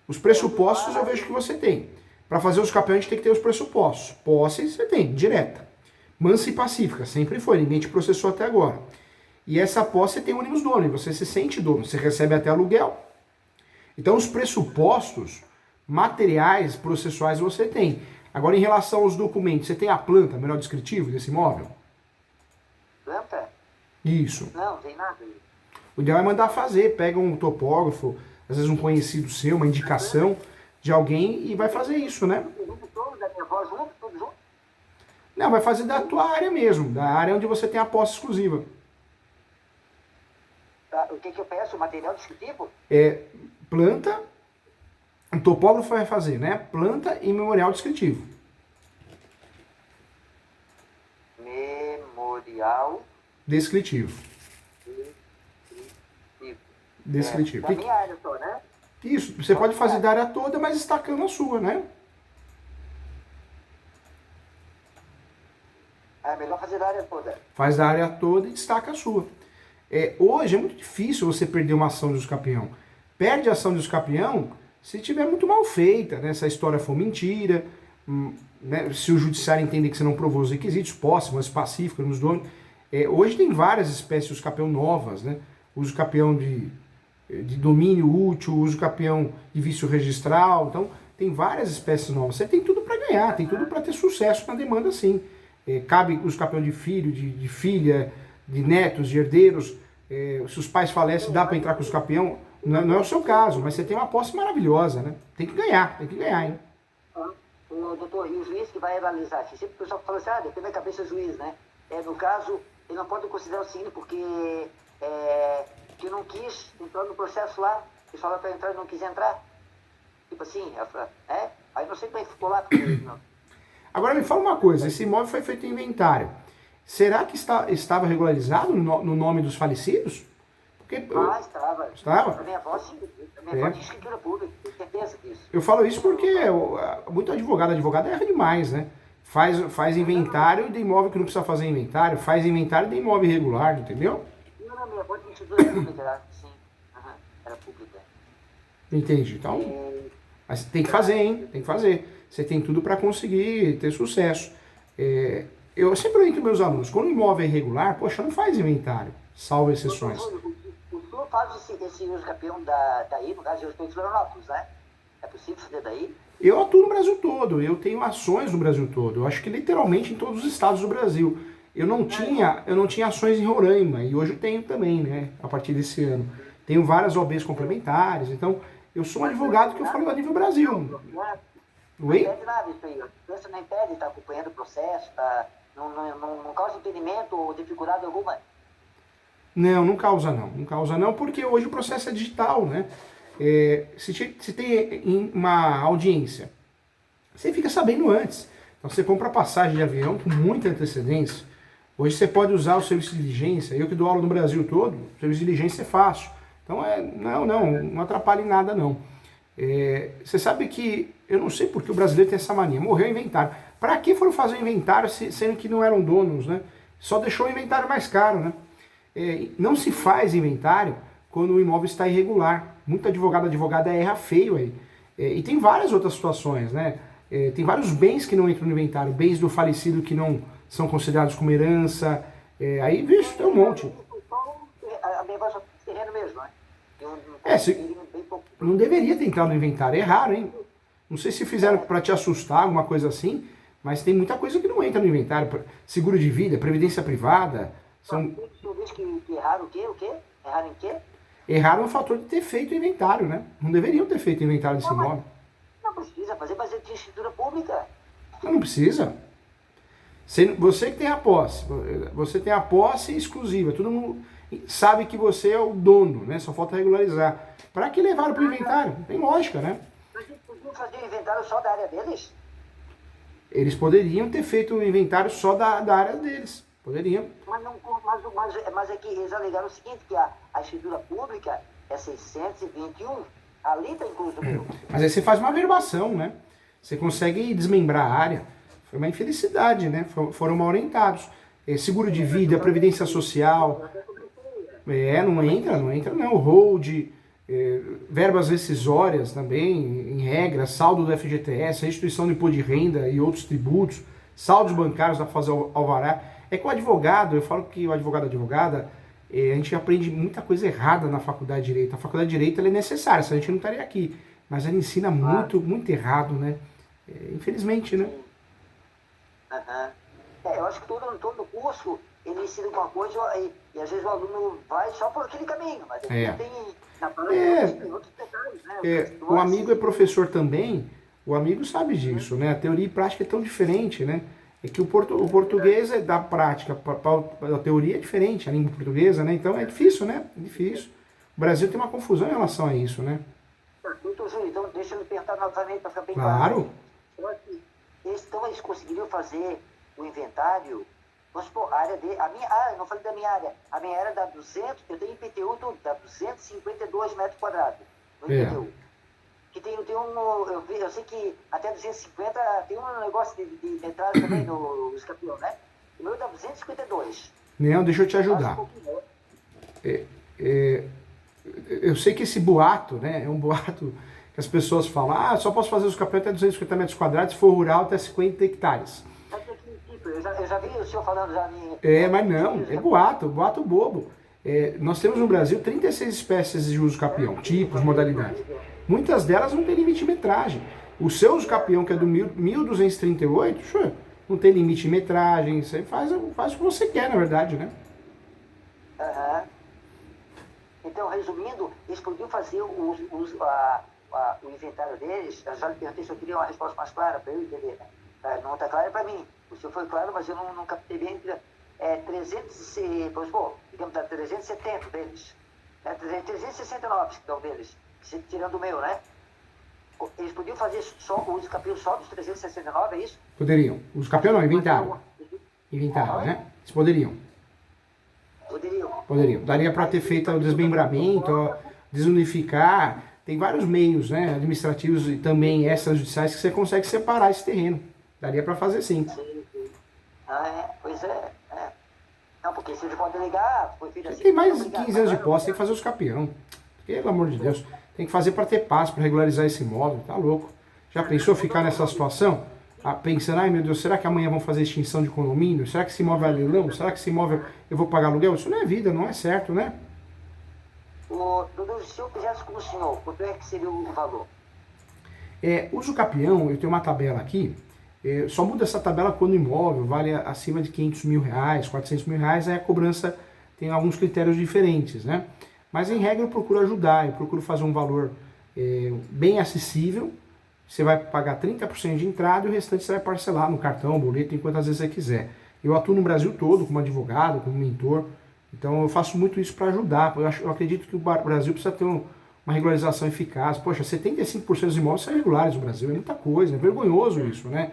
Os pressupostos eu vejo que você tem. Para fazer os capiões a gente tem que ter os pressupostos. Posse você tem, direta. Mansa e pacífica, sempre foi, ninguém te processou até agora. E essa posse tem ônibus dono, e você se sente dono, você recebe até aluguel. Então os pressupostos materiais, processuais você tem. Agora em relação aos documentos, você tem a planta, melhor descritivo desse imóvel? Planta? Isso. Não tem nada. O ideal é mandar fazer, pega um topógrafo, às vezes um conhecido seu, uma indicação de alguém e vai fazer isso, né? Da minha voz junto, tudo junto? Não, vai fazer da tua área mesmo, da área onde você tem a posse exclusiva. O que eu peço? Material descritivo? Planta, o topógrafo vai fazer, né? Planta e memorial descritivo. Memorial Descritivo. Descritivo. Da minha área só, né? Isso, você pode fazer da área toda, mas destacando a sua, né? É melhor fazer da área toda. Faz da área toda e destaca a sua. Hoje é muito difícil você perder uma ação de uso capião. Perde a ação de uso capião se tiver muito mal feita, né? Se a história for mentira, né? Se o judiciário entender que você não provou os requisitos, posse, mas pacífica nos donos. Hoje tem várias espécies de uso capião novas, né? Uso capião de domínio útil, uso capião de vício registral. Então, tem várias espécies novas. Você tem tudo para ganhar, tem tudo para ter sucesso na demanda, sim. Cabe uso capião de filho, de filha, de netos, de herdeiros. Se os pais falecem, dá para entrar com uso capião. Não é o seu caso, mas você tem uma posse maravilhosa, né? Tem que ganhar, hein? Doutor, e o juiz que vai analisar? Sempre o pessoal fala assim, depende da cabeça do juiz, né? No caso, ele não pode considerar o seguinte, porque que não quis entrar no processo lá, que só lá para entrar e não quis entrar. Tipo assim, aí não sei como é que ficou lá. Porque, não. Agora me fala uma coisa, esse imóvel foi feito em inventário. Será que estava regularizado no nome dos falecidos? Porque, estava. Estava? A minha avó, sim. A minha avó tinha escritura pública, tenho certeza disso. Eu falo isso porque muito advogado erra demais, né? Faz inventário de imóvel que não precisa fazer inventário, faz inventário de imóvel irregular, entendeu? Não, minha avó tinha escritura pública, sim. Era pública. Entendi. Então, Mas tem que fazer, hein? Tem que fazer. Você tem tudo para conseguir ter sucesso. Eu sempre oriento meus alunos, quando o imóvel é irregular, poxa, não faz inventário, salvo exceções. O senhor faz esse uso campeão daí, no caso, eu estou em Florianópolis, né? É possível fazer daí? Eu atuo no Brasil todo, eu tenho ações no Brasil todo, eu acho que literalmente em todos os estados do Brasil. Eu não tinha ações em Roraima, e hoje eu tenho também, né, a partir desse ano. Tenho várias OBs complementares, então eu sou um advogado que eu falo a nível Brasil. Não Oi? impede nada isso aí. Você não impede, está acompanhando o processo, não causa impedimento ou dificuldade alguma. Não, não causa não. Não causa não, porque hoje o processo é digital, né? Se tem uma audiência, você fica sabendo antes. Então você compra passagem de avião com muita antecedência. Hoje você pode usar o serviço de diligência. Eu que dou aula no Brasil todo, o serviço de diligência é fácil. Então não atrapalha em nada não. Você sabe que, eu não sei porque o brasileiro tem essa mania, morreu o inventário. Para que foram fazer o inventário sendo que não eram donos, né? Só deixou o inventário mais caro, né? Não se faz inventário quando o imóvel está irregular. Muito advogada erra feio aí. E tem várias outras situações, né? Tem vários bens que não entram no inventário, bens do falecido que não são considerados como herança. Aí, vixe, tem um monte. A negócio é terreno mesmo, né? Não deveria ter entrado no inventário, é raro, hein? Não sei se fizeram para te assustar, alguma coisa assim, mas tem muita coisa que não entra no inventário. Seguro de vida, previdência privada. São... Você diz que erraram o quê? O quê? Erraram em quê? Erraram o fator de ter feito o inventário, né? Não deveriam ter feito o inventário desse imóvel. Não precisa fazer, mas é de escritura pública. Não precisa. Você que tem a posse, você tem a posse exclusiva, todo mundo sabe que você é o dono, né? Só falta regularizar. Para que levaram para o inventário? Tem lógica, né? Mas eles podiam fazer o inventário só da área deles? Eles poderiam ter feito o inventário só da área deles. Poderiam. Mas é que eles alegaram o seguinte, que a escritura pública é 621, ali está incluso o meu. Mas aí você faz uma averbação, né? Você consegue desmembrar a área. Foi uma infelicidade, né? Foram mal orientados. Seguro de vida, previdência social. Não entra não. Hold, verbas rescisórias também, em regra, saldo do FGTS, restituição do imposto de renda e outros tributos, saldos bancários da fazer alvará. É que o advogado, eu falo que o advogada, a gente aprende muita coisa errada na faculdade de Direito. A faculdade de Direito ela é necessária, senão a gente não estaria aqui. Mas ela ensina muito errado, né? Infelizmente, né? Eu acho que todo curso ele ensina uma coisa e às vezes o aluno vai só por aquele caminho, mas ele não tem na prática tem outros detalhes, né? O amigo é professor também, o amigo sabe disso, né? A teoria e prática é tão diferente, né? É que o português é da prática para a teoria é diferente, a língua portuguesa, né? Então é difícil, né? É difícil. O Brasil tem uma confusão em relação a isso, né? Então deixa eu me perguntar novamente para ficar bem claro. Então eles conseguiriam fazer o inventário, vamos supor, a área de, eu não falei da minha área, a minha área dá 200, eu tenho IPTU, dá 252 metros quadrados no IPTU. Que tem eu sei que até 250 tem um negócio de entrada também no escapião, né? O meu dá 252. Não, deixa eu te ajudar. Eu sei que esse boato, né, é um boato que as pessoas falam, só posso fazer os escapião até 250 metros quadrados, se for rural até 50 hectares. Eu já vi o senhor falando já mas não, é boato bobo. Nós temos no Brasil 36 espécies de uso capião, tipos, modalidades. Muitas delas não tem limite de metragem. O seu uso capião, que é do 1238, não tem limite de metragem, você faz o que você quer, na verdade, né? Então, resumindo, eles podiam fazer o inventário deles, eu já lhe perguntei se eu queria uma resposta mais clara para eu entender, né? Não está claro para mim. O senhor foi claro, mas eu não captei bem. 370 deles. 369 que dão deles, tirando o meu, né? Eles podiam fazer só o uso capião só dos 369, é isso? Poderiam. Uso capião não, inventário. Inventário, né? Eles poderiam. Poderiam. Daria para ter feito o desmembramento, desunificar. Tem vários meios, né, administrativos e também extrajudiciais que você consegue separar esse terreno. Daria para fazer sim. Pois é. Não, porque se ele pode ligar, foi feito assim. Tem mais de 15 anos de posse, tem que fazer os capião. Pelo amor de Deus. Tem que fazer para ter paz, para regularizar esse imóvel, tá louco. Já pensou ficar nessa situação? Pensando, ai meu Deus, será que amanhã vão fazer extinção de condomínio? Será que esse imóvel é leilão? Será que esse imóvel eu vou pagar aluguel? Isso não é vida, não é certo, né? Doutor, se eu fizesse com o senhor, quanto é que seria o valor? Uso capião, eu tenho uma tabela aqui, só muda essa tabela quando o imóvel vale acima de 500 mil reais, 400 mil reais, aí a cobrança tem alguns critérios diferentes, né? Mas em regra eu procuro ajudar, eu procuro fazer um valor bem acessível, você vai pagar 30% de entrada e o restante você vai parcelar no cartão, boleto, enquanto vezes você quiser. Eu atuo no Brasil todo como advogado, como mentor, então eu faço muito isso para ajudar. Eu acredito que o Brasil precisa ter uma regularização eficaz. Poxa, 75% dos imóveis são irregulares no Brasil, é muita coisa, é vergonhoso isso, né?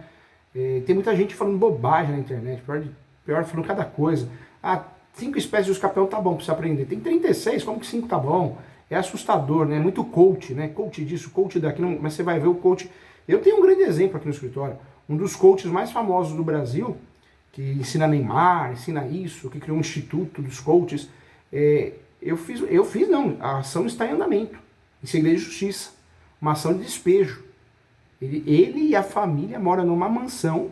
Tem muita gente falando bobagem na internet, pior falando cada coisa. 5 espécies de uso capião tá bom para você aprender. Tem 36, como que 5 tá bom? É assustador, né? Muito coach, né? Coach disso, coach daquilo, mas você vai ver o coach. Eu tenho um grande exemplo aqui no escritório. Um dos coaches mais famosos do Brasil, que ensina Neymar, ensina isso, que criou um instituto dos coaches. A ação está em andamento, em segredo de justiça. Uma ação de despejo. Ele e a família moram numa mansão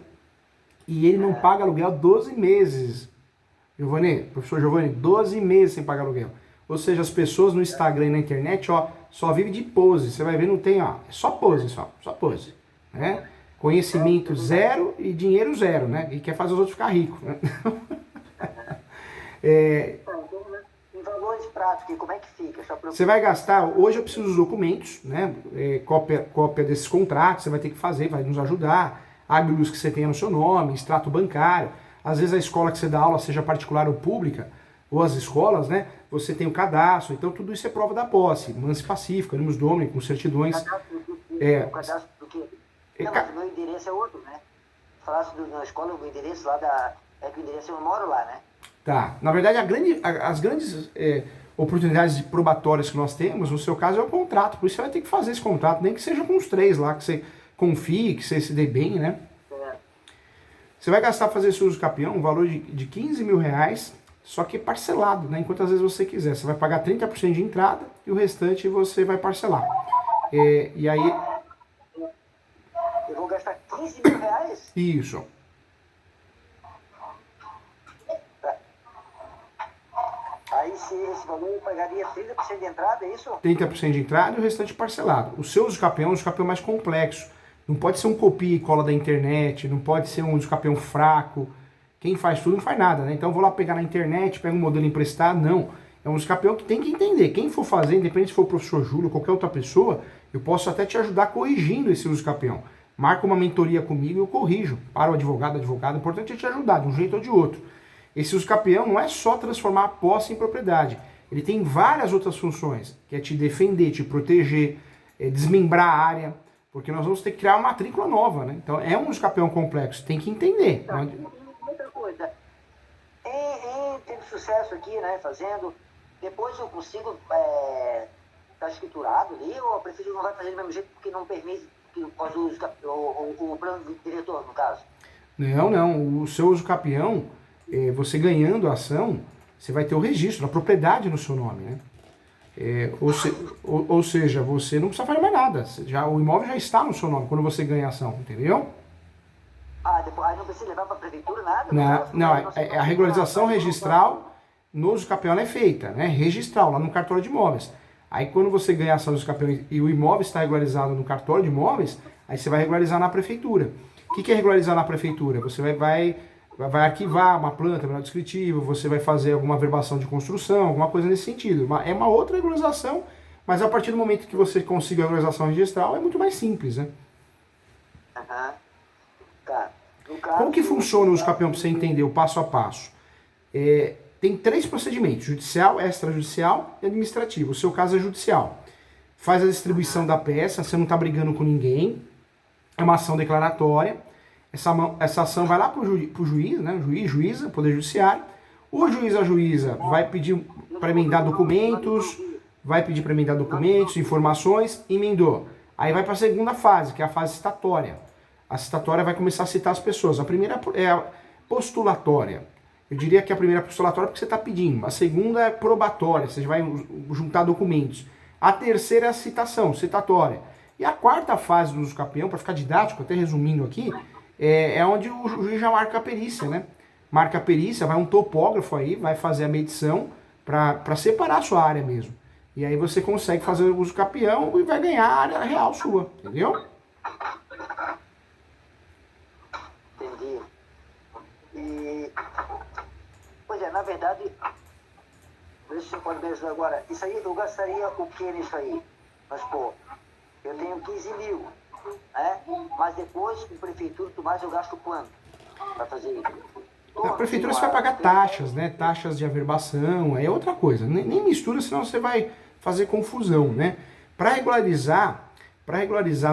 e ele não paga aluguel 12 meses. Professor Giovanni, 12 meses sem pagar aluguel. Ou seja, as pessoas no Instagram e na internet, só vivem de pose. Você vai ver, não tem, é só pose, só pose. Né? Conhecimento zero e dinheiro zero, né? E quer fazer os outros ficar ricos. Né? Em valores práticos, como é que fica? Você vai gastar, hoje eu preciso dos documentos, né? Cópia desses contratos, você vai ter que fazer, vai nos ajudar. Águilos que você tenha no seu nome, extrato bancário. Às vezes a escola que você dá aula, seja particular ou pública, ou as escolas, né? Você tem o cadastro, então tudo isso é prova da posse. Manse pacífica, animus domini, com certidões. O cadastro do quê? Não, mas o meu endereço é outro, né? Falasse na escola, o meu endereço lá que o endereço eu moro lá, né? Tá. Na verdade, as grandes oportunidades probatórias que nós temos, no seu caso, é o contrato. Por isso você vai ter que fazer esse contrato, nem que seja com os 3 lá, que você confie, que você se dê bem, né? Você vai gastar para fazer esse uso capião um valor de 15 mil reais, só que parcelado, né? Enquanto às vezes você quiser. Você vai pagar 30% de entrada e o restante você vai parcelar. E aí... Eu vou gastar 15 mil reais? Isso. Aí se esse valor eu pagaria 30% de entrada, é isso? 30% de entrada e o restante parcelado. O seu uso capião é um uso capião mais complexo. Não pode ser um copia e cola da internet, não pode ser um uso capião fraco. Quem faz tudo não faz nada, né? Então eu vou lá pegar na internet, pego um modelo emprestado, não. É um uso capião que tem que entender. Quem for fazer, independente se for o professor Júlio ou qualquer outra pessoa, eu posso até te ajudar corrigindo esse uso capião. Marca uma mentoria comigo e eu corrijo. Para o advogado, o importante é te ajudar, de um jeito ou de outro. Esse uso capião não é só transformar a posse em propriedade. Ele tem várias outras funções, que é te defender, te proteger, desmembrar a área, porque nós vamos ter que criar uma matrícula nova, né? Então é um uso capião complexo, tem que entender. Tá. Outra coisa, tendo sucesso aqui, né, fazendo, depois eu consigo estar escriturado ali, ou a prefeitura não vai fazer do mesmo jeito porque não permite que o plano diretor, no caso? Não. O seu uso capião, você ganhando a ação, você vai ter o registro, a propriedade no seu nome, né? Ou seja, você não precisa fazer mais nada. O imóvel já está no seu nome quando você ganha a ação, entendeu? Depois, aí não precisa levar para a prefeitura nada? Não, a regularização registral no uso capião é feita, né? Registral, lá no cartório de imóveis. Aí quando você ganha a ação do uso capião e o imóvel está regularizado no cartório de imóveis, aí você vai regularizar na prefeitura. O que é regularizar na prefeitura? Você vai arquivar uma planta, um descritivo, você vai fazer alguma verbação de construção, alguma coisa nesse sentido. É uma outra regularização, mas a partir do momento que você consiga a regularização registral, é muito mais simples, né? Tá. Como que funciona o uso capião para você entender o passo a passo? Tem 3 procedimentos, judicial, extrajudicial e administrativo. O seu caso é judicial. Faz a distribuição da peça, você não está brigando com ninguém, é uma ação declaratória. Essa ação vai lá para o juiz, né? Juiz, juíza, Poder Judiciário. O juiz, a juíza, vai pedir para emendar documentos, informações, emendou. Aí vai para a segunda fase, que é a fase citatória. A citatória vai começar a citar as pessoas. A primeira é a postulatória. Eu diria que a primeira é postulatória porque você está pedindo. A segunda é probatória, você vai juntar documentos. A terceira é a citação, citatória. E a quarta fase do uso capião, para ficar didático, até resumindo aqui, é onde o juiz já marca a perícia, né? Marca a perícia, vai um topógrafo aí, vai fazer a medição para separar a sua área mesmo. E aí você consegue fazer o uso capião e vai ganhar a área real sua, entendeu? Entendi. E, pois é, na verdade, deixa você pode me ajudar agora. Isso aí, eu gastaria o que nisso aí? Mas, pô, eu tenho 15 mil, né? Mas depois, com prefeitura e tudo mais, eu gasto quanto para fazer isso? Na prefeitura você vai pagar taxas, né? Taxas de averbação, aí é outra coisa. Nem mistura, senão você vai fazer confusão, né? Para regularizar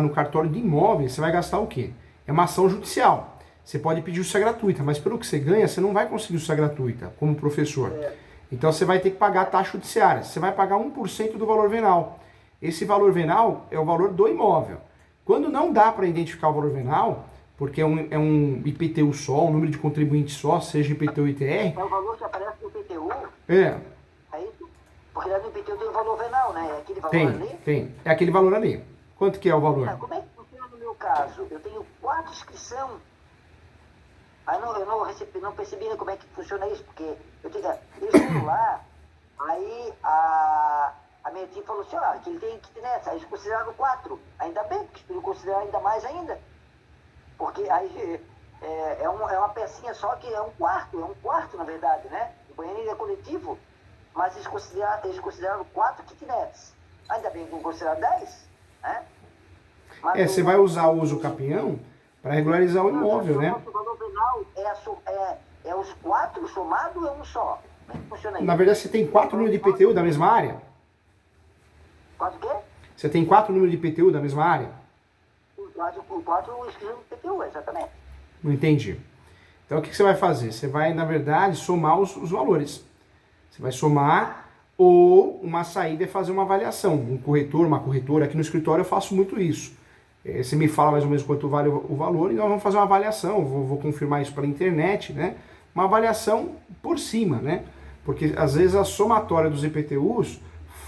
no cartório de imóveis, você vai gastar o quê? É uma ação judicial. Você pode pedir justiça gratuita, mas pelo que você ganha, você não vai conseguir justiça gratuita como professor. Então você vai ter que pagar a taxa judiciária. Você vai pagar 1% do valor venal. Esse valor venal é o valor do imóvel. Quando não dá para identificar o valor venal, porque é um IPTU só, um número de contribuinte só, seja IPTU ou ITR. É o valor que aparece no IPTU? É. É isso? Porque lá no IPTU tem o valor venal, né? É aquele valor ali? Tem. É aquele valor ali. Quanto que é o valor? Como é que funciona no meu caso? Eu tenho 4 inscrições. Aí eu não percebi como é que funciona isso, porque eu fui lá, aí a minha tia falou assim, que ele tem kitnet, aí eles consideraram 4. Ainda bem, porque se considerar ainda mais ainda. Porque aí é uma pecinha só que é um quarto na verdade, né? O banheiro é coletivo, mas eles consideraram 4 kitnets. Ainda bem que não consideraram 10, né? Mas você vai usar o uso capião para regularizar o imóvel, né? O valor venal é os 4 somados ou é um só? Como é que funciona isso? Na verdade, você tem 4 números de IPTU da mesma área? 4 o quê? Você tem 4 números de IPTU da mesma área? O 4 escrito no IPTU, exatamente. Não entendi. Então o que você vai fazer? Você vai, na verdade, somar os valores. Você vai somar, ou uma saída é fazer uma avaliação. Um corretor, uma corretora, aqui no escritório eu faço muito isso. Você me fala mais ou menos quanto vale o valor e nós vamos fazer uma avaliação. Vou confirmar isso pela internet, né? Uma avaliação por cima, né? Porque às vezes a somatória dos IPTUs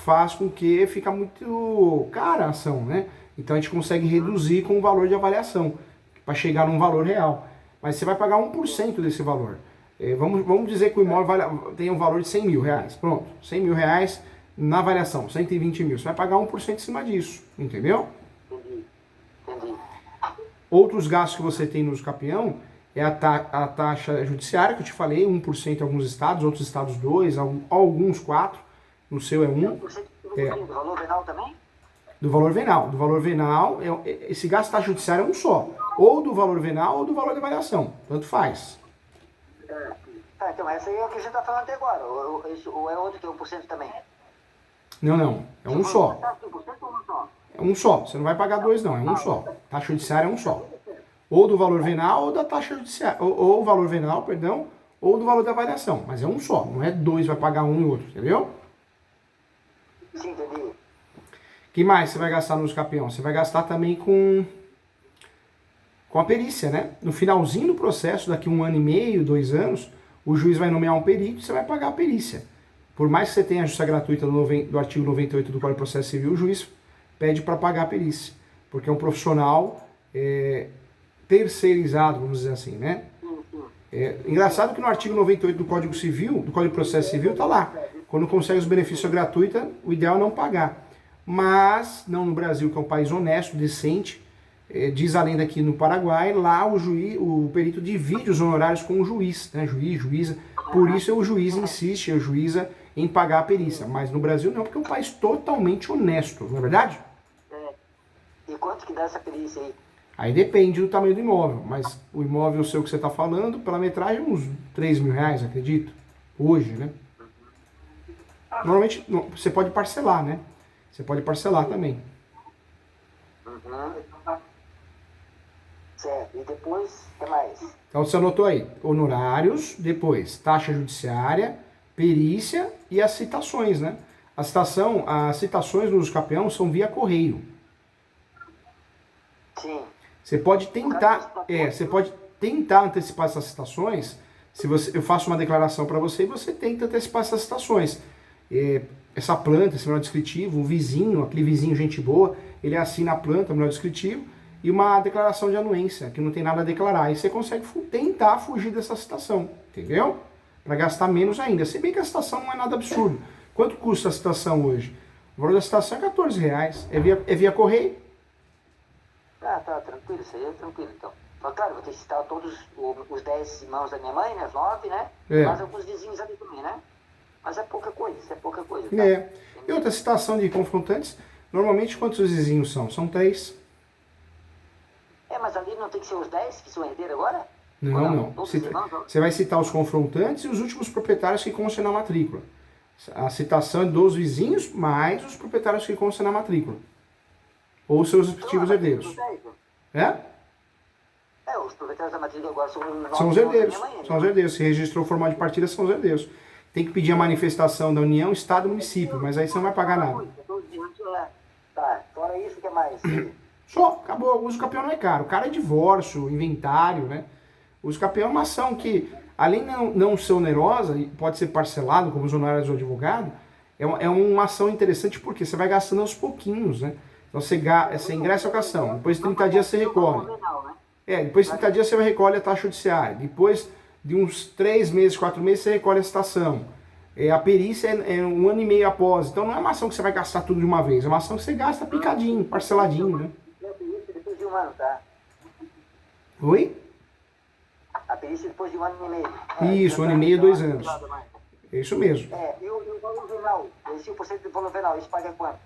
faz com que fica muito cara a ação, né? Então a gente consegue reduzir com o valor de avaliação, para chegar num valor real. Mas você vai pagar 1% desse valor. Vamos dizer que o imóvel tem um valor de 100 mil reais. Pronto, 100 mil reais na avaliação, 120 mil. Você vai pagar 1% em cima disso, entendeu? Entendi. Outros gastos que você tem no uso capião é a taxa judiciária, que eu te falei, 1% em alguns estados, outros estados 2%, alguns 4%, no seu é 1%. 1% do valor venal também? Do valor venal. Do valor venal, esse gasto taxa judiciária é um só. Ou do valor venal ou do valor de avaliação. Tanto faz. Então essa aí é o que a gente está falando até agora. Ou é outro que é 1% também? Não. É um só. 1% ou um só? É um só. Você não vai pagar 2 não, é um só. Taxa judiciária é um só. Ou do valor venal ou da taxa judiciária. Ou o valor venal, perdão, ou do valor da avaliação. Mas é um só. Não é 2, vai pagar um e outro, entendeu? Sim, entendi. O que mais você vai gastar no uso capião? Você vai gastar também com a perícia, né? No finalzinho do processo, daqui 1 ano e meio, 2 anos, o juiz vai nomear um perito e você vai pagar a perícia. Por mais que você tenha a justiça gratuita do artigo 98 do Código de Processo Civil, o juiz pede para pagar a perícia. Porque é um profissional terceirizado, vamos dizer assim, né? Engraçado que no artigo 98 do Código Civil, do Código de Processo Civil, está lá. Quando consegue os benefícios gratuita, o ideal é não pagar. Mas, não no Brasil, que é um país honesto, decente, diz a lenda aqui no Paraguai, lá o perito divide os honorários com o juiz, né? Juiz, juíza. Por isso o juiz insiste, a juíza, em pagar a perícia. Mas no Brasil não, porque é um país totalmente honesto, não é verdade? E quanto que dá essa perícia aí? Aí depende do tamanho do imóvel, mas o imóvel seu que você está falando, pela metragem, uns 3 mil reais, acredito, hoje, né? Normalmente, você pode parcelar, né? Você pode parcelar também. Certo, e depois, o que mais? Então você anotou aí, honorários, depois taxa judiciária, perícia e as citações, né? As citações no uso capião são via correio. Sim. Você pode tentar antecipar essas citações. Eu faço uma declaração para você e você tenta antecipar essas citações. essa planta, esse manual descritivo, um vizinho, aquele vizinho gente boa, ele assina a planta, o manual descritivo, e uma declaração de anuência, que não tem nada a declarar. E você consegue tentar fugir dessa citação, entendeu? Para gastar menos ainda. Se bem que a citação não é nada absurdo. Quanto custa a citação hoje? O valor da citação é R$14. É via correio. Ah, tá, tranquilo, isso aí é tranquilo, então. Mas, claro, vou ter que citar todos os 10 irmãos da minha mãe, né, os 9, né? É. Mas alguns vizinhos ali também, né? Mas é pouca coisa, isso é pouca coisa. Tá? É. E outra citação de confrontantes, normalmente quantos vizinhos são? São 3. Mas ali não tem que ser os 10 que são herdeiros agora? Não, Ou não. Todos os irmãos, não? Você vai citar os confrontantes e os últimos proprietários que constam na matrícula. A citação é dos vizinhos mais os proprietários que constam na matrícula. Ou seus respectivos herdeiros. Os 10, É? os proprietários da matrícula agora são os 9 São os irmãos da herdeiros. minha mãe, né? São os herdeiros. Se registrou o formal de partilha, são os herdeiros. Tem que pedir a manifestação da União, Estado e Município, mas aí você não vai pagar nada. Tá, fora isso, o que mais? Só, acabou. O uso capião não é caro. O cara é divórcio, inventário, né? O uso capião é uma ação que, além de não ser onerosa, e pode ser parcelado, como os honorários do advogado, é uma ação interessante porque você vai gastando aos pouquinhos, né? Então você ingressa a ação, depois de 30 dias você recolhe. Depois de 30 dias você vai recolher a taxa judiciária. Depois de uns 3 meses, 4 meses, você recolhe a citação. A perícia é 1 ano e meio após. Então não é uma ação que você vai gastar tudo de uma vez, é uma ação que você gasta picadinho, parceladinho, né? Depois de 1 ano, tá? Oi? A perícia depois de 1 ano e meio. Isso, 1 ano e meio, 2 anos. É isso mesmo. E o valor venal? Esse 5% do valor venal, isso paga quanto?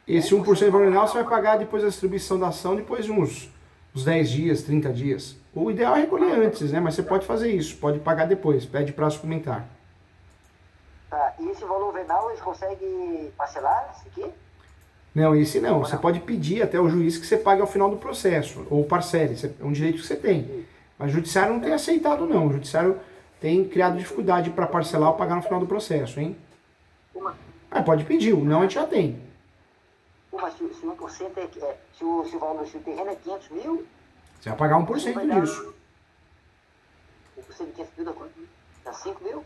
Esse 1% do valor venal você vai pagar depois da distribuição da ação, depois de uns 10 dias, 30 dias. O ideal é recolher antes, né? Mas você pode fazer isso, pode pagar depois, pede prazo suplementar. Tá, e esse valor venal, eles conseguem parcelar isso aqui? Não, esse não. Você pode pedir até o juiz que você pague ao final do processo, ou parcele, é um direito que você tem. Mas o judiciário não tem aceitado, não. O judiciário tem criado dificuldade para parcelar ou pagar no final do processo, hein? Pode pedir, o não a gente já tem. Mas se 1% se o terreno é 500 mil... Você vai pagar 1% disso. 1% de 500 mil dá quanto? Dá 5 mil?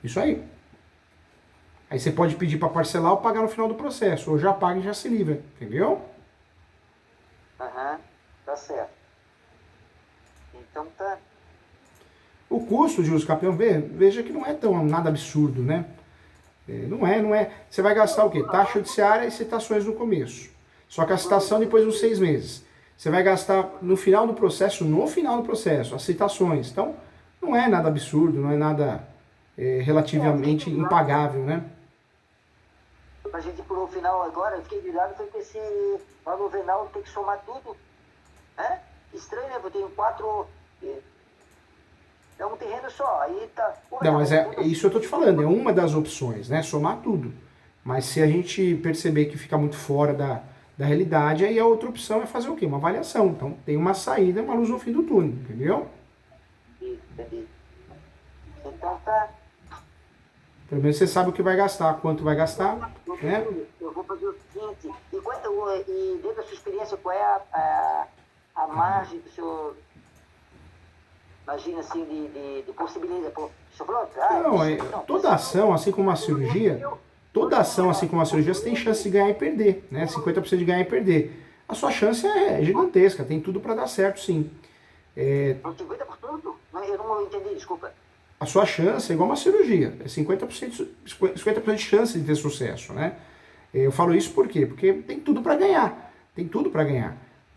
Isso aí. Aí você pode pedir para parcelar ou pagar no final do processo. Ou já paga e já se livra. Entendeu? Aham, tá certo. Então tá. O custo de uso capião, veja que não é nada absurdo, né? Não é. Você vai gastar o quê? Taxa judiciária e citações no começo. Só que a citação depois de uns 6 meses. Você vai gastar no final do processo, as citações. Então, não é nada absurdo, não é nada relativamente impagável, né? A gente pulou o final agora, eu fiquei ligado, foi que esse valor venal tem que somar tudo. Né? Estranho, né? Eu tenho 4... É um terreno só, aí tá... Não, mas isso eu tô te falando, é uma das opções, né? Somar tudo. Mas se a gente perceber que fica muito fora da realidade, aí a outra opção é fazer o quê? Uma avaliação. Então tem uma saída, uma luz no fim do túnel, entendeu? Entendi. Então tá... Pelo menos você sabe o que vai gastar, quanto vai gastar, né? Eu vou fazer o seguinte, e dentro da sua experiência, qual é a margem do senhor... Imagina assim, de possibilidade. Você falou, toda ação, assim como a cirurgia, você tem chance de ganhar e perder, né? 50% de ganhar e perder. A sua chance é gigantesca, tem tudo para dar certo, sim. 50%? Eu não entendi, desculpa. A sua chance é igual uma cirurgia, é 50% de chance de ter sucesso, né? Eu falo isso por quê? Porque tem tudo para ganhar,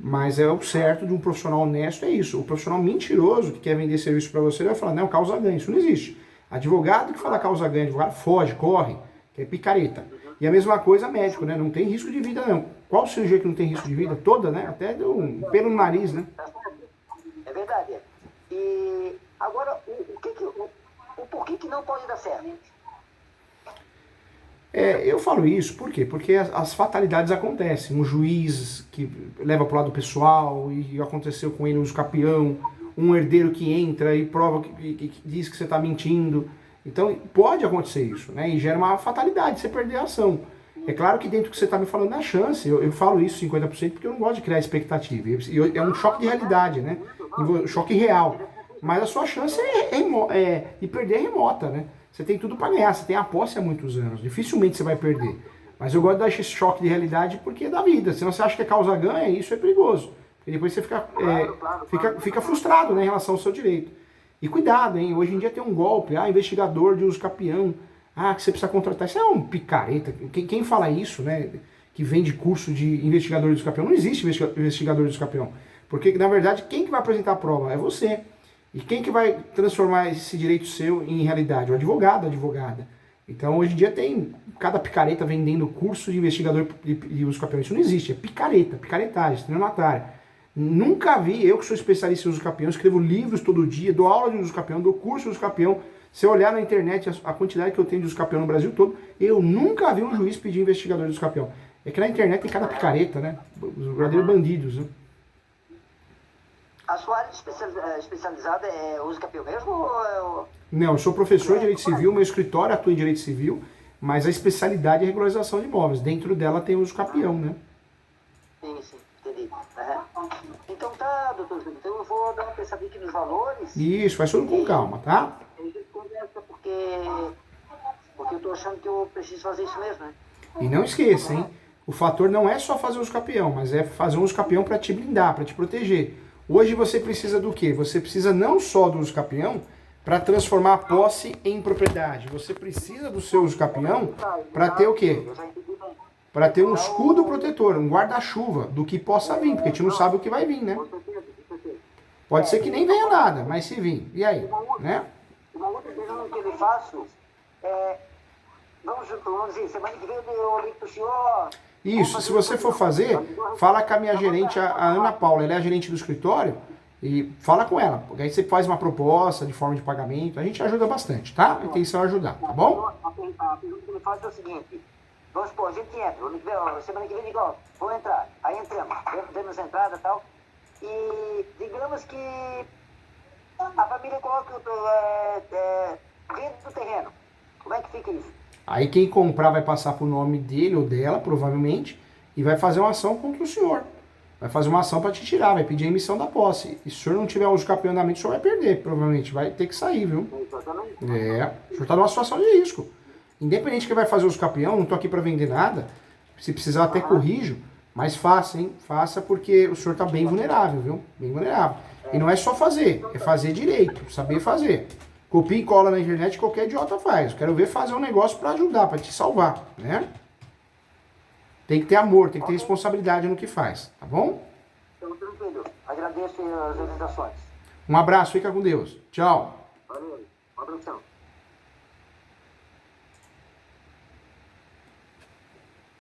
Mas é o certo de um profissional honesto, é isso. O profissional mentiroso que quer vender serviço para você, ele vai falar, não, causa ganho. Isso não existe. Advogado que fala causa ganho, advogado foge, corre, que é picareta. E a mesma coisa médico, né? Não tem risco de vida, não. Qual cirurgia que não tem risco de vida? Toda, né? Até deu um pelo no nariz, né? É verdade. E agora, o porquê que não pode dar certo? Eu falo isso, por quê? Porque as fatalidades acontecem. Um juiz que leva para o lado pessoal e aconteceu com ele um uso capião, um herdeiro que entra e prova que diz que você está mentindo. Então pode acontecer isso, né? E gera uma fatalidade, você perder a ação. É claro que dentro do que você está me falando é a chance. Eu falo isso 50% porque eu não gosto de criar expectativa. É um choque de realidade, né? Um choque real. Mas a sua chance de perder é remota, né? você tem tudo para ganhar, você tem a posse há muitos anos, dificilmente você vai perder. Mas eu gosto de dar esse choque de realidade porque é da vida, senão você acha que é causa ganha, isso é perigoso. Porque depois você fica frustrado, né, em relação ao seu direito. E cuidado, hein, hoje em dia tem um golpe, investigador de uso capião, que você precisa contratar, isso é um picareta. Quem fala isso, né, que vende curso de investigador de uso capião, não existe investigador de uso capião. Porque, na verdade, quem que vai apresentar a prova? É você. E quem que vai transformar esse direito seu em realidade? O advogado, a advogada. Então, hoje em dia tem cada picareta vendendo curso de investigador de uso capião. Isso não existe, é picareta, picaretagem, estelionatária. Nunca vi, eu que sou especialista em uso capião, escrevo livros todo dia, dou aula de uso capião, dou curso de uso capião. Se eu olhar na internet a quantidade que eu tenho de uso capião no Brasil todo, eu nunca vi um juiz pedir investigador de uso capião. É que na internet tem cada picareta, né? Os verdadeiros bandidos, né? A sua área especializada é uso capião mesmo? Ou Não, eu sou professor de Direito Civil, meu escritório atua em Direito Civil, mas a especialidade é regularização de imóveis. Dentro dela tem uso capião, né? Sim, entendi. Então tá, doutor Júlio, então eu vou dar uma pensadinha aqui nos valores. Isso, faz tudo com calma, tá? A gente conversa porque eu tô achando que eu preciso fazer isso mesmo, né? E não esqueça, hein? O fator não é só fazer uso capião, mas é fazer um uso capião para te blindar, para te proteger. Hoje você precisa do quê? Você precisa não só do uso capião para transformar a posse em propriedade. Você precisa do seu uso capião para ter o quê? Para ter um escudo protetor, um guarda-chuva do que possa vir, porque a gente não sabe o que vai vir, né? Pode ser que nem venha nada, mas se vir, e aí? Né? Uma outra pergunta que eu lhe faço é, vamos dizer, semana que vem eu ligo pro senhor. Isso, se você for fazer, fala com a minha gerente, a Ana Paula, ela é a gerente do escritório, e fala com ela, porque aí você faz uma proposta de forma de pagamento, a gente ajuda bastante, tá? A intenção é ajudar, tá bom? A pergunta que ele faz é o seguinte, vamos supor, a gente entra, semana que vem digo, ó, vou entrar, aí entramos, vemos a entrada e tal, e digamos que a família coloca dentro do terreno, como é que fica isso? Aí quem comprar vai passar pro nome dele ou dela, provavelmente, e vai fazer uma ação contra o senhor. Vai fazer uma ação para te tirar, vai pedir a emissão da posse. E se o senhor não tiver uso capião na mente, o senhor vai perder, provavelmente. Vai ter que sair, viu? O senhor tá numa situação de risco. Independente de que vai fazer uso capião, não tô aqui para vender nada. Se precisar até corrijo, mas faça, hein? Faça porque o senhor tá bem vulnerável, viu? Bem vulnerável. E não é só fazer, é fazer direito, saber fazer. Copia e cola na internet, qualquer idiota faz. Quero ver fazer um negócio para ajudar, para te salvar, né? Tem que ter amor, tem que ter responsabilidade no que faz, tá bom? Então, tranquilo. Agradeço as orientações. Um abraço, fica com Deus. Tchau. Valeu. Um abração.